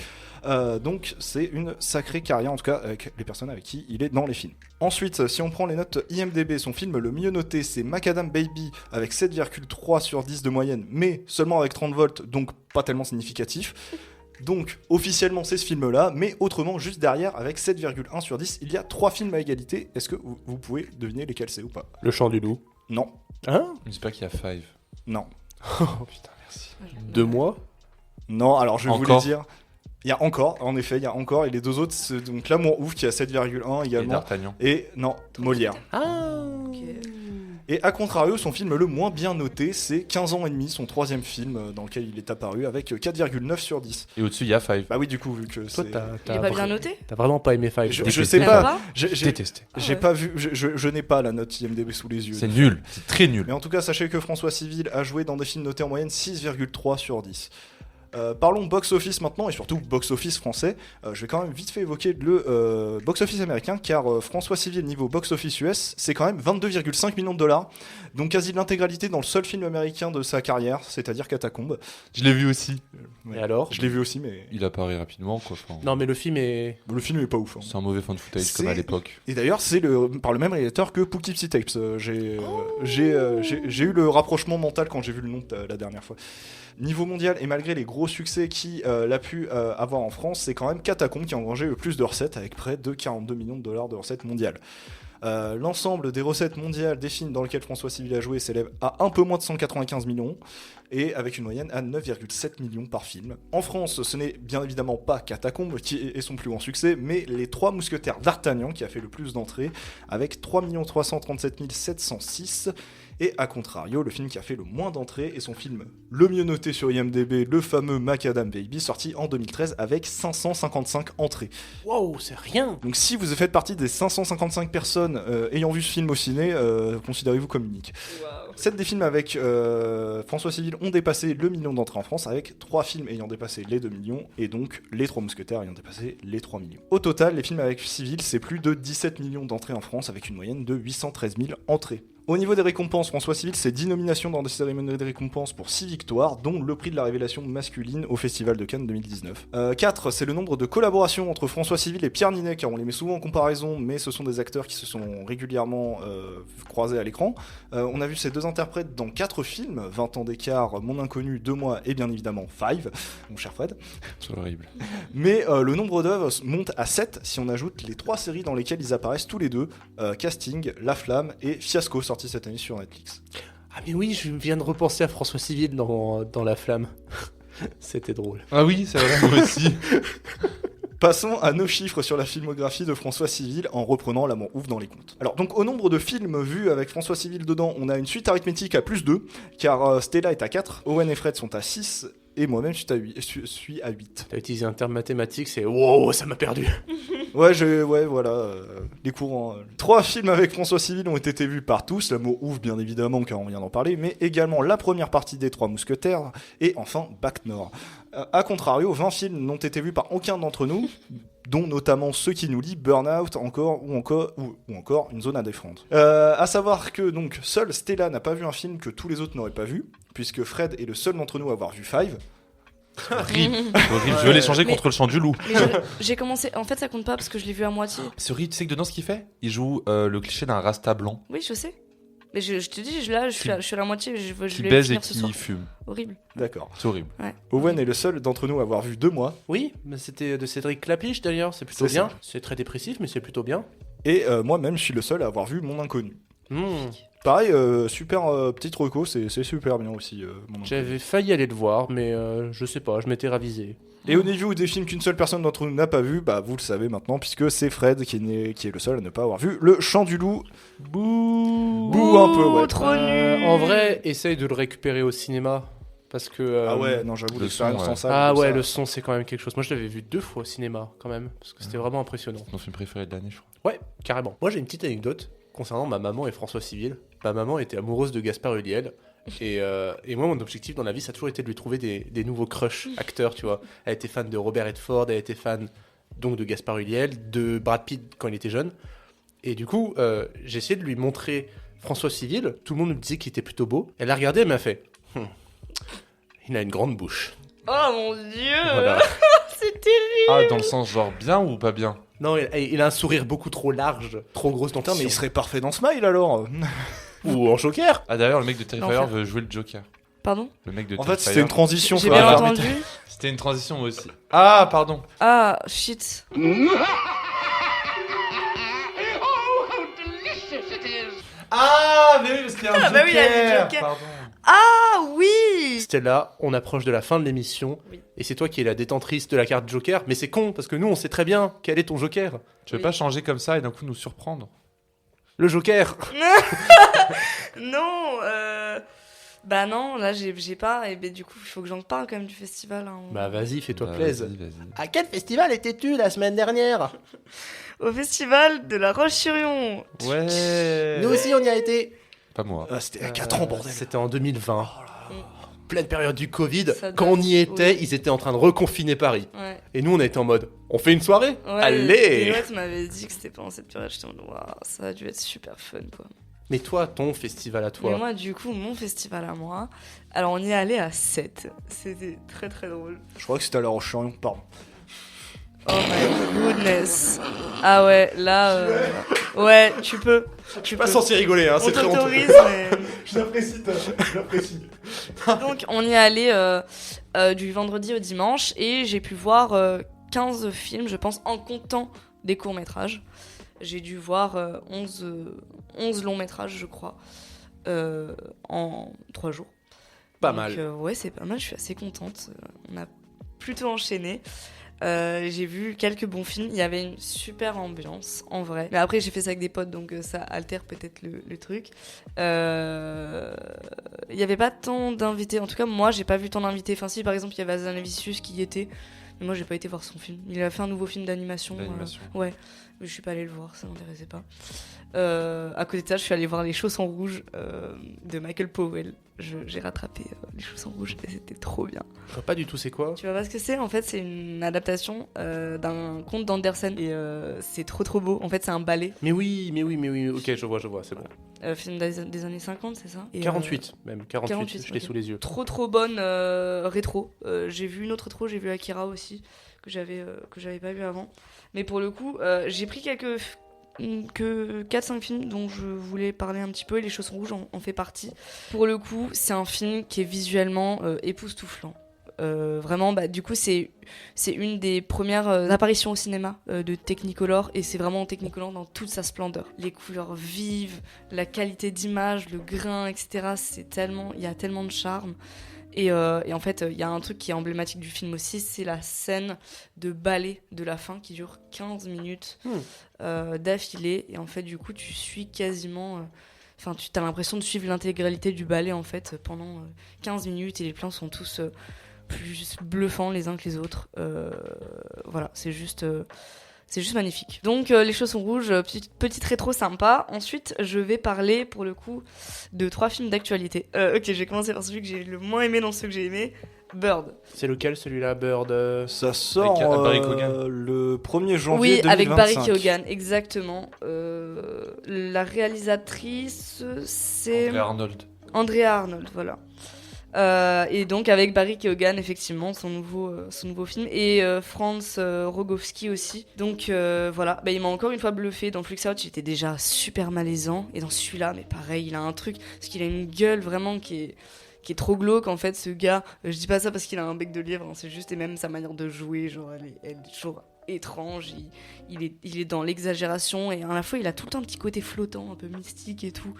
Donc c'est une sacrée carrière, en tout cas avec les personnes avec qui il est dans les films. Ensuite, si on prend les notes IMDb, son film le mieux noté c'est Macadam Baby avec 7,3 sur 10 de moyenne, mais seulement avec 30 volts, donc pas tellement significatif. Donc officiellement c'est ce film là, mais autrement juste derrière avec 7,1 sur 10, il y a 3 films à égalité. Est-ce que vous pouvez deviner lesquels c'est ou pas? Le Chant du Loup. Non. Hein? J'espère qu'il y a Five. Non. Oh putain, merci. 2 mois? Non, alors je vais vous Encore. le dire. Il y a encore, en effet, il y a encore, et les 2 autres, c'est donc L'Amour Ouf qui a 7,1 Et également. D'Artagnan. Et non, Molière. Ah. Ok. Et à contrario, son film le moins bien noté, c'est 15 ans et demi, son 3e film dans lequel il est apparu, avec 4,9 sur 10. Et au-dessus, il y a Five. Bah oui, du coup, vu que Toi, c'est... Il est pas bien noté? T'as vraiment pas aimé Five? Je toi. sais T'aimes pas, j'ai Détesté. ouais. pas vu, je n'ai pas la note IMDb sous les yeux. C'est nul. C'est très nul. Mais en tout cas, sachez que François Civil a joué dans des films notés en moyenne 6,3 sur 10. Parlons box-office maintenant, et surtout box-office français. Je vais quand même vite fait évoquer le box-office américain, car François Civil, niveau box-office US, c'est quand même 22,5 millions de dollars, donc quasi l'intégralité dans le seul film américain de sa carrière, c'est-à-dire Catacombe. Je l'ai vu aussi. Et alors? Je l'ai vu aussi, mais Il apparaît rapidement, quoi. Enfin, Non, mais le film est. le film est pas ouf. Hein. c'est un mauvais fan footage C'est- comme à l'époque. Et d'ailleurs, c'est par le même réalisateur que Poughkeepsie Tapes. J'ai eu le rapprochement mental quand j'ai vu le nom la dernière fois. Niveau mondial, et malgré les gros succès qu'il a pu avoir en France, c'est quand même Catacombe qui a engrangé le plus de recettes, avec près de 42 millions de dollars de recettes mondiales. L'ensemble des recettes mondiales des films dans lesquels François Civil a joué s'élève à un peu moins de 195 millions, et avec une moyenne à 9,7 millions par film. En France, ce n'est bien évidemment pas Catacombe qui est son plus grand succès, mais Les 3 Mousquetaires d'Artagnan qui a fait le plus d'entrées, avec 3 337 706. Et à contrario, le film qui a fait le moins d'entrées est son film le mieux noté sur IMDb, le fameux Macadam Baby, sorti en 2013 avec 555 entrées. Wow, c'est rien! Donc si vous faites partie des 555 personnes ayant vu ce film au ciné, considérez-vous comme unique. 7 des films avec François Civil ont dépassé le million d'entrées en France, avec 3 films ayant dépassé les 2 millions, et donc les 3 Mousquetaires ayant dépassé les 3 millions. Au total, les films avec Civil, c'est plus de 17 millions d'entrées en France, avec une moyenne de 813 000 entrées. Au niveau des récompenses, François Civil, c'est 10 nominations dans des cérémonies de récompenses pour 6 victoires, dont le prix de la révélation masculine au Festival de Cannes 2019. 4, c'est le nombre de collaborations entre François Civil et Pierre Ninet, car on les met souvent en comparaison, mais ce sont des acteurs qui se sont régulièrement croisés à l'écran. On a vu ces 2 interprètes dans 4 films, 20 ans d'écart, Mon Inconnu, 2 mois, et bien évidemment Five, mon cher Fred. C'est horrible. Mais le nombre d'œuvres monte à 7 si on ajoute les 3 séries dans lesquelles ils apparaissent tous les deux, Casting, La Flamme et Fiasco, sorti cette année sur Netflix. Ah, mais oui, je viens de repenser à François Civil dans La Flamme. C'était drôle. Ah oui, c'est vrai, moi aussi. Passons à nos chiffres sur la filmographie de François Civil en reprenant L'Amour Ouf dans les comptes. Alors donc au nombre de films vus avec François Civil dedans, on a une suite arithmétique à plus 2, car Stella est à 4, Owen et Fred sont à 6, et moi-même je suis à 8. T'as utilisé un terme mathématique, c'est wow, ça m'a perdu. Ouais, voilà, les courants. 3 films avec François Civil ont été vus par tous, L'Amour Ouf bien évidemment, car on vient d'en parler, mais également la première partie des 3 Mousquetaires, et enfin Bac Nord. A contrario, 20 films n'ont été vus par aucun d'entre nous, dont notamment Ceux qui nous lient, Burnout, ou encore Une Zone à Défendre. À savoir que donc seul Stella n'a pas vu un film que tous les autres n'auraient pas vu, puisque Fred est le seul d'entre nous à avoir vu Five. Horrible. Horrible. Je veux l'échanger Mais- contre le chant du loup. Mais j'ai commencé. En fait, ça compte pas parce que je l'ai vu à moitié. C'est horrible, tu sais que dedans ce qu'il fait, il joue le cliché d'un rasta blanc Oui, je sais. Mais je te dis, je suis à la moitié. Je qui vais baise et finir ce soir. qui fume. Horrible. D'accord. C'est horrible. Owen est le seul d'entre nous à avoir vu 2 mois, Oui, mais c'était de Cédric Clapiche d'ailleurs, c'est plutôt C'est bien. ça. C'est très dépressif, mais c'est plutôt bien. et moi-même je suis le seul à avoir vu Mon Inconnu. Pareil, super petite reco, c'est super bien aussi. Mon oncle. J'avais failli aller le voir, mais je sais pas, je m'étais ravisé. Et au niveau des films qu'une seule personne d'entre nous n'a pas vu, bah vous le savez maintenant, puisque c'est Fred qui est le seul à ne pas avoir vu Le Chant du Loup. Bouh un peu, ouais. Trop nul. En vrai, essaye de le récupérer au cinéma. Parce que. Ah ouais, non, j'avoue, le l'expérience son, ouais. en salle. Ah comme ouais, ça. le son, c'est quand même quelque chose. Moi, je l'avais vu 2 fois au cinéma, quand même. Parce que c'était vraiment impressionnant. Mon film préféré de l'année, je crois. Ouais, carrément. Moi, j'ai une petite anecdote concernant ma maman et François Civil. Ma maman était amoureuse de Gaspard Ulliel. Et moi, mon objectif dans la vie, ça a toujours été de lui trouver des nouveaux crushs acteurs, tu vois. Elle était fan de Robert Redford, elle était fan donc de Gaspard Ulliel, de Brad Pitt quand il était jeune. Et du coup, j'ai essayé de lui montrer François Civil. Tout le monde me disait qu'il était plutôt beau. Elle a regardé, elle m'a fait il a une grande bouche. Oh mon dieu. Voilà. C'est terrible. Ah, dans le sens genre bien ou pas bien? Non, il a un sourire beaucoup trop large, trop grosse Putain, dentition. mais il serait parfait dans Smile alors. Ou en Joker. Ah, d'ailleurs, le mec de Terrifier L'enfer. veut jouer le Joker. Pardon? Le mec de En fait, Terrifier. c'était une transition. J'ai faudrait bien faire- entendu. C'était une transition moi aussi. Ah, pardon. Ah, shit. Ah, mais oui, parce qu'il y a un Ah, bah oui, il y a le Joker. Pardon. Ah oui. Stella, on approche de la fin de l'émission. Oui. Et c'est toi qui es la détentrice de la carte Joker. Mais c'est con, parce que nous, on sait très bien quel est ton Joker. Tu veux Oui. pas changer comme ça et d'un coup nous surprendre? Le Joker. Non, bah non, là j'ai pas, et ben du coup il faut que j'en parle quand même du festival. Hein. Bah vas-y, fais-toi Bah, plaisir. vas-y. À quel festival étais-tu la semaine dernière? Au festival de la Roche-sur-Yon. Ouais. Nous aussi, on y a été. Pas moi. Ah, c'était à 4 ans, bordel. C'était en 2020. Pleine période du Covid. Ça Quand on y date, était, oui. ils étaient en train de reconfiner Paris. Ouais. Et nous, on a été en mode, on fait une soirée? Ouais, Allez. Ouais, tu m'avais dit que c'était pendant cette période, j'étais en mode, waouh, ça a dû être super fun quoi. Mais toi, ton festival à Mais toi. moi, du coup, mon festival à moi, alors on y est allé à 7. C'était très très drôle. Je crois que c'était à La Roche-sur-Yon, pardon. Oh my goodness. Ah ouais, là, ouais, tu peux. Je suis pas censé rigoler, hein, On c'est très honteux. t'autorise, mais. Je l'apprécie, je l'apprécie. Donc, on y est allé du vendredi au dimanche et j'ai pu voir 15 films, je pense, en comptant des courts-métrages. J'ai dû voir 11 longs-métrages, je crois, en 3 jours. Pas Donc, mal. Ouais, c'est pas mal, je suis assez contente. On a plutôt enchaîné. J'ai vu quelques bons films. Il y avait une super ambiance, en vrai. Mais après, j'ai fait ça avec des potes, donc ça altère peut-être le truc. Il y avait pas tant d'invités. En tout cas, moi, j'ai pas vu tant d'invités. Enfin, si, par exemple, il y avait Azanavicius qui y était. Mais moi, j'ai pas été voir son film. Il a fait un nouveau film d'animation. D'animation. Ouais. Mais je suis pas allée le voir, ça m'intéressait pas. À côté de ça, je suis allée voir Les Chaussons Rouges de Michael Powell. J'ai rattrapé Les Chaussons Rouges et c'était trop bien. Je vois pas du tout c'est quoi. Tu vois pas ce que c'est? En fait, c'est une adaptation d'un conte d'Andersen et c'est trop beau. En fait, c'est un ballet. Mais oui, ok, je vois, c'est bon. Film des années 50, c'est ça? Et, 48, même, 48, 48, je l'ai ok. sous les yeux. Trop bonne rétro. J'ai vu une autre rétro, j'ai vu Akira aussi, que j'avais pas vu avant. Mais pour le coup, j'ai pris que 4-5 films dont je voulais parler un petit peu et Les Chaussons Rouges en fait partie. Pour le coup, c'est un film qui est visuellement époustouflant. Vraiment, bah, du coup, c'est une des premières apparitions au cinéma de Technicolor et c'est vraiment Technicolor dans toute sa splendeur. Les couleurs vives, la qualité d'image, le grain, etc. Il y a tellement de charme. Et en fait, il y a un truc qui est emblématique du film aussi, c'est la scène de ballet de la fin qui dure 15 minutes d'affilée. Et en fait, du coup, tu suis quasiment... Enfin, tu as l'impression de suivre l'intégralité du ballet en fait pendant 15 minutes et les plans sont tous plus bluffants les uns que les autres. Voilà, c'est juste magnifique. Donc Les Chaussons Rouges, petite rétro sympa. Ensuite, je vais parler pour le coup de 3 films d'actualité. Ok, je vais commencer par celui que j'ai le moins aimé dans ceux que j'ai aimé, Bird. C'est lequel celui-là, Bird? Ça sort Avec Barry Keoghan. le 1er janvier Oui, 2025. avec Barry Keoghan, exactement. La réalisatrice, c'est André Arnold. Andrea Arnold, voilà. Et donc avec Barry Keoghan, effectivement, son nouveau film, et Franz Rogowski aussi. Donc voilà, bah, il m'a encore une fois bluffé. Dans Flux Out, j'étais déjà super malaisant, et dans celui-là, mais pareil, il a un truc, parce qu'il a une gueule vraiment qui est trop glauque en fait, ce gars. Je dis pas ça parce qu'il a un bec de lièvre, hein, c'est juste, et même sa manière de jouer, genre elle est toujours étrange, il est dans l'exagération et à la fois il a tout le temps un petit côté flottant, un peu mystique et tout.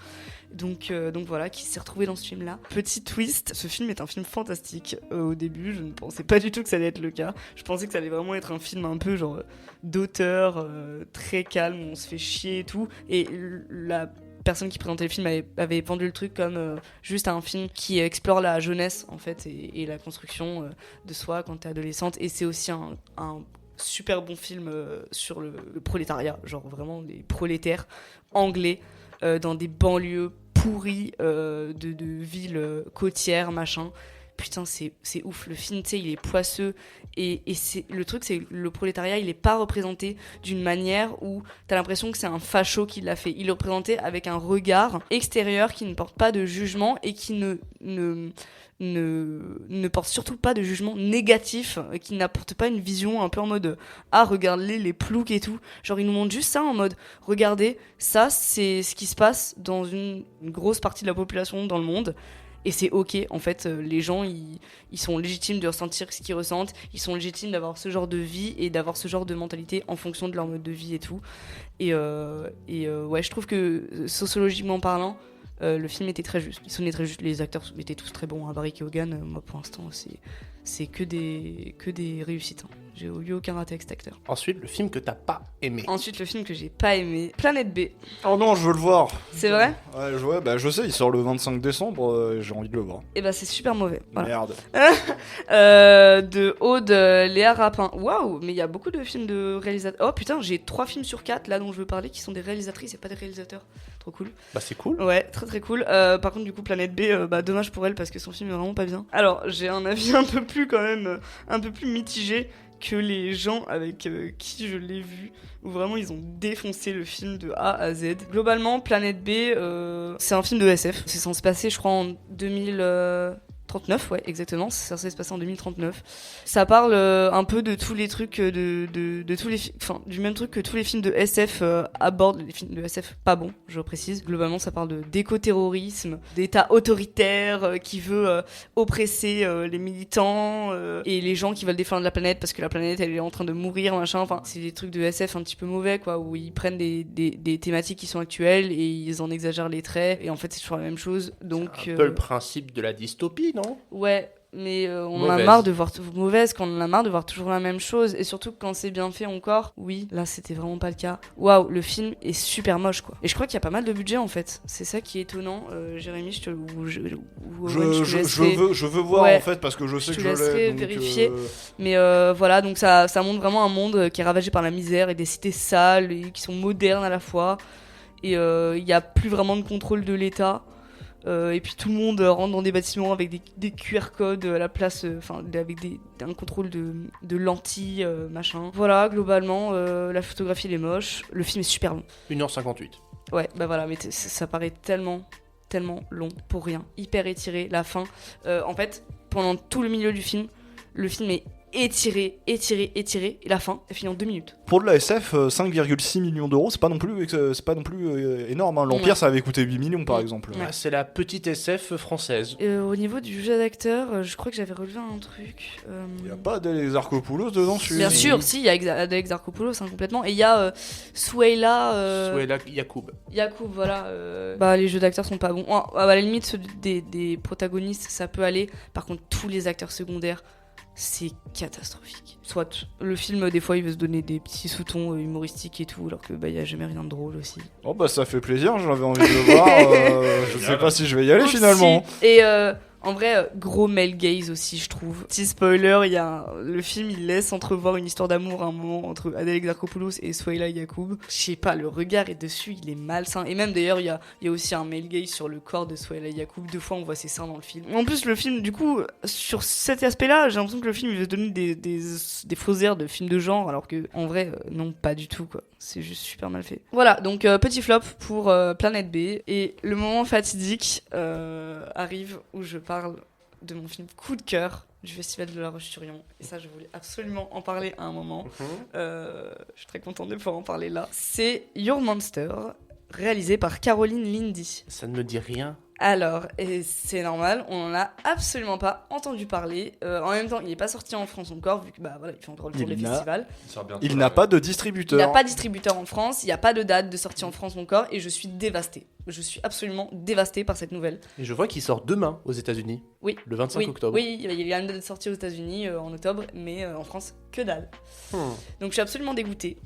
Donc voilà, qui s'est retrouvé dans ce film-là. Petit twist, ce film est un film fantastique. Au début, je ne pensais pas du tout que ça allait être le cas. Je pensais que ça allait vraiment être un film un peu genre d'auteur, très calme, où on se fait chier et tout. Et la personne qui présentait le film avait vendu le truc comme juste un film qui explore la jeunesse en fait et la construction de soi quand t'es adolescente. Et c'est aussi un super bon film sur le prolétariat, genre vraiment des prolétaires anglais dans des banlieues pourries de villes côtières, machin. Putain, c'est ouf. Le film, tu sais, il est poisseux. Et le truc, c'est que le prolétariat, il est pas représenté d'une manière où t'as l'impression que c'est un facho qui l'a fait. Il est représenté avec un regard extérieur qui ne porte pas de jugement et qui ne porte surtout pas de jugement négatif, qui n'apporte pas une vision un peu en mode regarde-les, les ploucs et tout. Genre, il nous montre juste ça en mode regardez, ça, c'est ce qui se passe dans une grosse partie de la population dans le monde. Et c'est ok, en fait, les gens, ils sont légitimes de ressentir ce qu'ils ressentent, ils sont légitimes d'avoir ce genre de vie et d'avoir ce genre de mentalité en fonction de leur mode de vie et tout. Et ouais, je trouve que sociologiquement parlant, le film était très juste. Il sonnait très juste, les acteurs étaient tous très bons. Barry Keoghan, moi pour l'instant, c'est que des réussites. Hein. J'ai eu aucun raté avec cet acteur. Ensuite, le film que t'as pas aimé. Ensuite, le film que j'ai pas aimé, Planète B. Oh non, je veux le voir. C'est vrai ? Ouais, bah je sais, il sort le 25 décembre, j'ai envie de le voir. Et bah c'est super mauvais. Voilà. Merde. De Aude Léa Rapin. Waouh, mais il y a beaucoup de films de réalisateurs. Oh putain, j'ai 3 films sur 4 là dont je veux parler qui sont des réalisatrices et pas des réalisateurs. Trop cool. Bah c'est cool. Ouais, très très cool. Par contre, du coup, Planète B, bah dommage pour elle parce que son film est vraiment pas bien. Alors, j'ai un avis un peu plus quand même, un peu plus mitigé que les gens avec qui je l'ai vu, où vraiment ils ont défoncé le film de A à Z. Globalement, Planète B, c'est un film de SF. C'est censé se passer, je crois, en 2039, ouais, exactement. C'est censé se passer en 2039. Ça parle un peu de tous les trucs, de tous les enfin, du même truc que tous les films de SF abordent, les films de SF pas bons, je précise. Globalement, ça parle d'éco-terrorisme, d'État autoritaire qui veut oppresser les militants et les gens qui veulent défendre la planète parce que la planète, elle est en train de mourir, machin. Enfin, c'est des trucs de SF un petit peu mauvais, quoi, où ils prennent des thématiques qui sont actuelles et ils en exagèrent les traits. Et en fait, c'est toujours la même chose. Donc, c'est un peu le principe de la dystopie, non ? Ouais, mais on en a Mauvaise. marre de voir mauvaise, quand on en a marre de voir toujours la même chose, et surtout quand c'est bien fait encore. Oui, là c'était vraiment pas le cas. Waouh, le film est super moche quoi. Et je crois qu'il y a pas mal de budget en fait. C'est ça qui est étonnant. Jérémy, je veux voir ouais, en fait parce que je sais je que te je laisserai l'ai. vérifier. Mais voilà, donc ça montre vraiment un monde qui est ravagé par la misère et des cités sales et qui sont modernes à la fois. Et il y a plus vraiment de contrôle de l'État. Et puis tout le monde rentre dans des bâtiments avec des QR codes à la place, enfin avec un contrôle de lentilles, machin. Voilà, globalement, la photographie elle est moche. Le film est super long. 1h58. Ouais, bah voilà, mais ça paraît tellement long pour rien. Hyper étiré, la fin. En fait, pendant tout le milieu du film, le film est étiré, et la fin, elle finit en 2 minutes. Pour de la SF, 5,6 millions d'euros, c'est pas non plus énorme. Hein. L'Empire, Ouais. ça avait coûté 8 millions par Ouais. exemple. Ouais. Ah, c'est la petite SF française. Au niveau du jeu d'acteur, je crois que j'avais relevé un truc. Il y a pas Adèle Exarchopoulos dedans, Bien sûr, si, il y a Adèle Exarchopoulos, hein, complètement. Et il y a Souheila Souheila Yacoub. Yacoub, voilà. Bah, les jeux d'acteurs sont pas bons. À la limite, ceux des protagonistes, ça peut aller. Par contre, tous les acteurs secondaires, c'est catastrophique. Soit le film, des fois, il veut se donner des petits sous-tons humoristiques et tout, alors que bah, y a jamais rien de drôle aussi. Oh bah ça fait plaisir, j'avais envie de le voir. Je sais pas si je vais y aller Aussi. finalement. Et en vrai, gros male gaze aussi, je trouve. Petit spoiler, le film il laisse entrevoir une histoire d'amour à un moment entre Adèle Exarchopoulos et Souheila Yacoub. Je sais pas, le regard est dessus, il est malsain. Et même d'ailleurs, il y a aussi un male gaze sur le corps de Souheila Yacoub. 2 fois, on voit ses seins dans le film. En plus, le film, du coup, sur cet aspect-là, j'ai l'impression que le film il veut donner des faux airs de film de genre, alors que en vrai, non, pas du tout, quoi. C'est juste super mal fait. Voilà, donc petit flop pour Planète B. Et le moment fatidique arrive où je parle de mon film coup de cœur du Festival de la Roche-sur-Yon. Et ça, je voulais absolument en parler à un moment. Je suis très contente de pouvoir en parler là. C'est Your Monster, réalisé par Caroline Lindy. Ça ne me dit rien Alors, et c'est normal, on n'en a absolument pas entendu parler. En même temps, il n'est pas sorti en France encore, vu que voilà, il fait encore le tour des festivals. Il n'a pas de Il distributeur. n'a pas de distributeur en France, il n'y a pas de date de sortie en France encore, et je suis dévastée. Je suis absolument dévastée par cette nouvelle. Et je vois qu'il sort demain aux États-Unis. Oui. Le 25 Oui, octobre. oui, il y a une date de sortie aux États-Unis en octobre, mais en France, que dalle. Donc je suis absolument dégoûtée.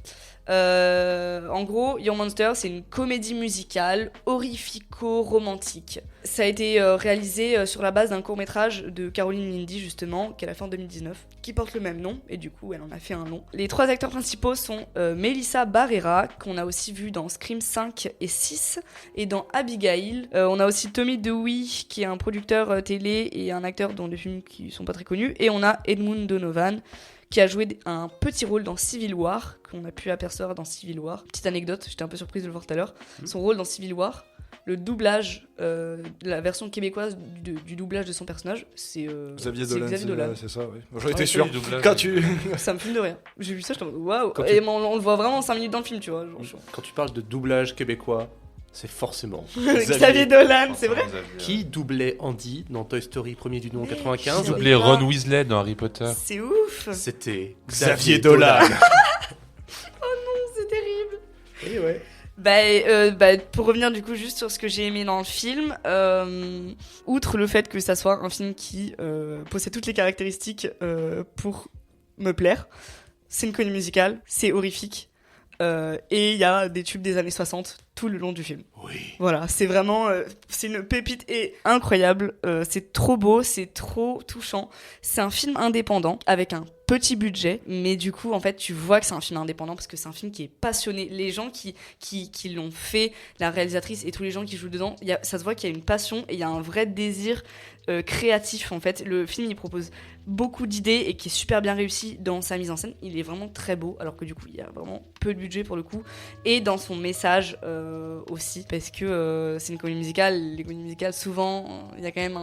En gros, Your Monster, c'est une comédie musicale horrifico-romantique. Ça a été réalisé sur la base d'un court-métrage de Caroline Lindy, justement, qu'elle a fait en 2019, qui porte le même nom, et du coup, elle en a fait un long. Les 3 acteurs principaux sont Melissa Barrera, qu'on a aussi vu dans Scream 5 et 6, et dans Abigail. On a aussi Tommy DeWee, qui est un producteur télé et un acteur dans des films qui sont pas très connus, et on a Edmund Donovan, qui a joué un petit rôle dans Civil War, qu'on a pu apercevoir dans Civil War. Petite anecdote, j'étais un peu surprise de le voir tout à l'heure. Son rôle dans Civil War, le doublage, la version québécoise du doublage de son personnage, c'est Xavier c'est Dolan, c'est ça, oui. J'en étais Ouais, sûr. doublage, Quand tu... Ça me filme de rien. J'ai vu ça, j'étais en mode waouh. Quand Et on le voit vraiment en 5 minutes dans le film, tu vois. Quand tu parles de doublage québécois, c'est forcément. Xavier Dolan, c'est vrai. Qui doublait Andy dans Toy Story premier du nom en 95? Qui doublait Ron Weasley dans Harry Potter. C'est ouf. C'était Xavier Dolan. C'est terrible. Et ouais. Pour revenir du coup juste sur ce que j'ai aimé dans le film, outre le fait que ça soit un film qui possède toutes les caractéristiques pour me plaire, c'est une comédie musicale, c'est horrifique, et il y a des tubes des années 60 tout le long du film. Oui. Voilà, c'est vraiment c'est une pépite et incroyable, c'est trop beau, c'est trop touchant. C'est un film indépendant avec un petit budget, mais du coup en fait tu vois que c'est un film indépendant parce que c'est un film qui est passionné. Les gens qui l'ont fait, la réalisatrice et tous les gens qui jouent dedans, ça se voit qu'il y a une passion et il y a un vrai désir créatif en fait. Le film il propose beaucoup d'idées et qui est super bien réussi dans sa mise en scène. Il est vraiment très beau alors que du coup il y a vraiment peu de budget pour le coup, et dans son message aussi, parce que c'est une comédie musicale. Les comédies musicales souvent il y a quand même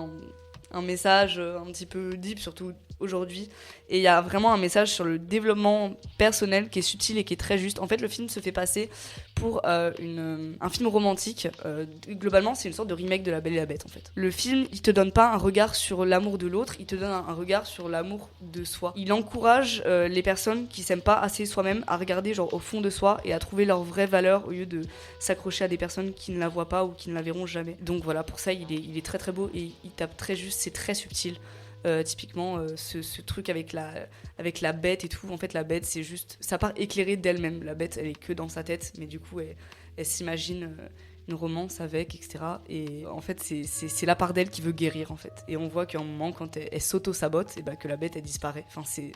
un message un petit peu deep, surtout aujourd'hui, et il y a vraiment un message sur le développement personnel qui est subtil et qui est très juste. En fait le film se fait passer pour un film romantique, globalement c'est une sorte de remake de La Belle et la Bête en fait. Le film il te donne pas un regard sur l'amour de l'autre, il te donne un regard sur l'amour de soi. Il encourage les personnes qui s'aiment pas assez soi-même à regarder genre au fond de soi et à trouver leur vraie valeur au lieu de s'accrocher à des personnes qui ne la voient pas ou qui ne la verront jamais. Donc voilà, pour ça il est très très beau et il tape très juste, c'est très subtil. Typiquement ce truc avec la bête et tout, en fait la bête c'est juste, ça part éclairée d'elle-même, la bête elle est que dans sa tête, mais du coup elle s'imagine une romance avec, etc. Et en fait c'est la part d'elle qui veut guérir en fait, et on voit qu'à un moment quand elle s'auto-sabote, et que la bête elle disparaît. Enfin c'est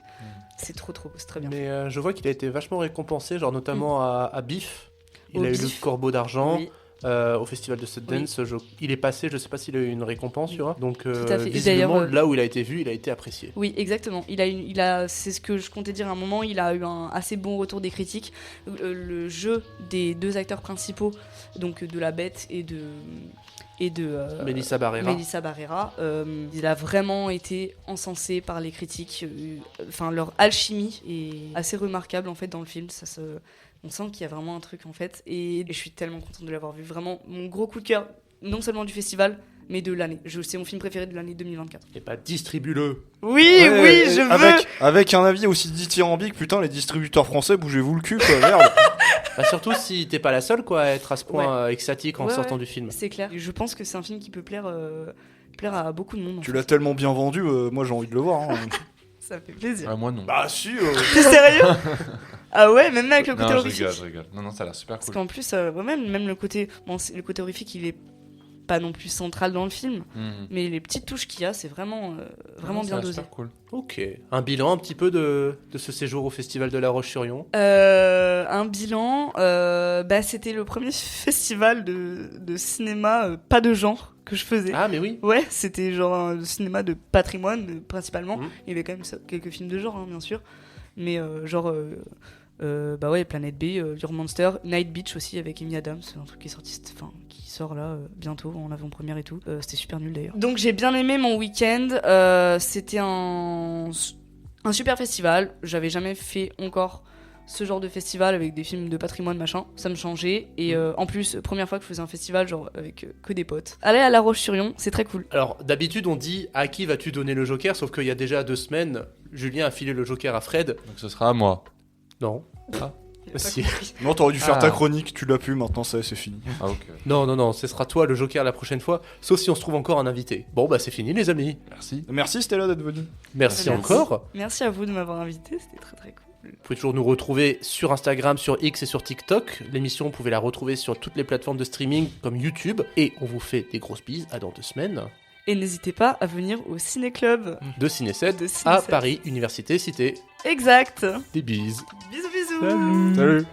trop beau, c'est très bien. Mais je vois qu'il a été vachement récompensé, genre notamment à BIF. Il Au a eu BIF. le Corbeau d'argent. Oui. Au festival de Sundance, il est passé, je sais pas s'il a eu une récompense, tu vois. Donc à fait. Et visiblement, d'ailleurs, là où il a été vu, il a été apprécié. Oui, exactement. C'est ce que je comptais dire à un moment. Il a eu un assez bon retour des critiques. Le jeu des 2 acteurs principaux, donc de la Bête et de Melissa Barrera. Il a vraiment été encensé par les critiques. Enfin, leur alchimie est assez remarquable en fait dans le film. On sent qu'il y a vraiment un truc en fait, et je suis tellement contente de l'avoir vu. Vraiment, mon gros coup de cœur, non seulement du festival, mais de l'année. C'est mon film préféré de l'année 2024. Et pas distribue-le. Oui, je veux. Avec un avis aussi dithyrambique, putain, les distributeurs français, bougez-vous le cul, quoi, merde. Surtout si t'es pas la seule quoi, à être à ce point extatique en sortant du film. C'est clair. Je pense que c'est un film qui peut plaire à beaucoup de monde. Tu l'as tellement bien vendu, moi j'ai envie de le voir. Hein. Ça fait plaisir. Ah, moi non. Bah si. T'es sérieux? Ah ouais, même avec le côté horrifique. Je rigole. Non, ça a l'air super cool. Parce qu'en plus, même le côté horrifique, il est pas non plus central dans le film, mais les petites touches qu'il y a, c'est vraiment bien dosé. Super cool. Ok. Un bilan un petit peu de ce séjour au Festival de La Roche-sur-Yon. Un bilan, c'était le premier festival de cinéma pas de genre que je faisais. Ah mais oui. Ouais, c'était genre un cinéma de patrimoine principalement. Il y avait quand même quelques films de genre, hein, bien sûr, mais Planet B, Your Monster, Night Beach aussi avec Amy Adams, un truc qui est sorti, qui sort là bientôt en avant-première et tout. C'était super nul d'ailleurs. Donc j'ai bien aimé mon week-end. C'était un super festival. J'avais jamais fait encore ce genre de festival avec des films de patrimoine machin, ça me changeait. Et en plus, première fois que je faisais un festival genre avec que des potes. Aller à La Roche-sur-Yon, c'est très cool. Alors, d'habitude, on dit à qui vas-tu donner le Joker, sauf qu'il y a déjà 2 semaines, Julien a filé le Joker à Fred. Donc ce sera à moi. Non. Il a pas Si. compris. Non, t'aurais dû faire Ah. ta chronique, tu l'as pu, maintenant c'est fini. Ah, ok. Non, ce sera toi le Joker la prochaine fois, sauf si on se trouve encore un invité. Bon, bah c'est fini, les amis. Merci. Merci Stella d'être venue. Merci Merci. encore. Merci à vous de m'avoir invité, c'était très très cool. Vous pouvez toujours nous retrouver sur Instagram, sur X et sur TikTok. L'émission, vous pouvez la retrouver sur toutes les plateformes de streaming comme YouTube. Et on vous fait des grosses bises à dans 2 semaines Et n'hésitez pas à venir au Ciné-Club. de Ciné 7 De Ciné à 7. Paris, Université Cité. Exact. Des bises. Bisous bisous. Salut.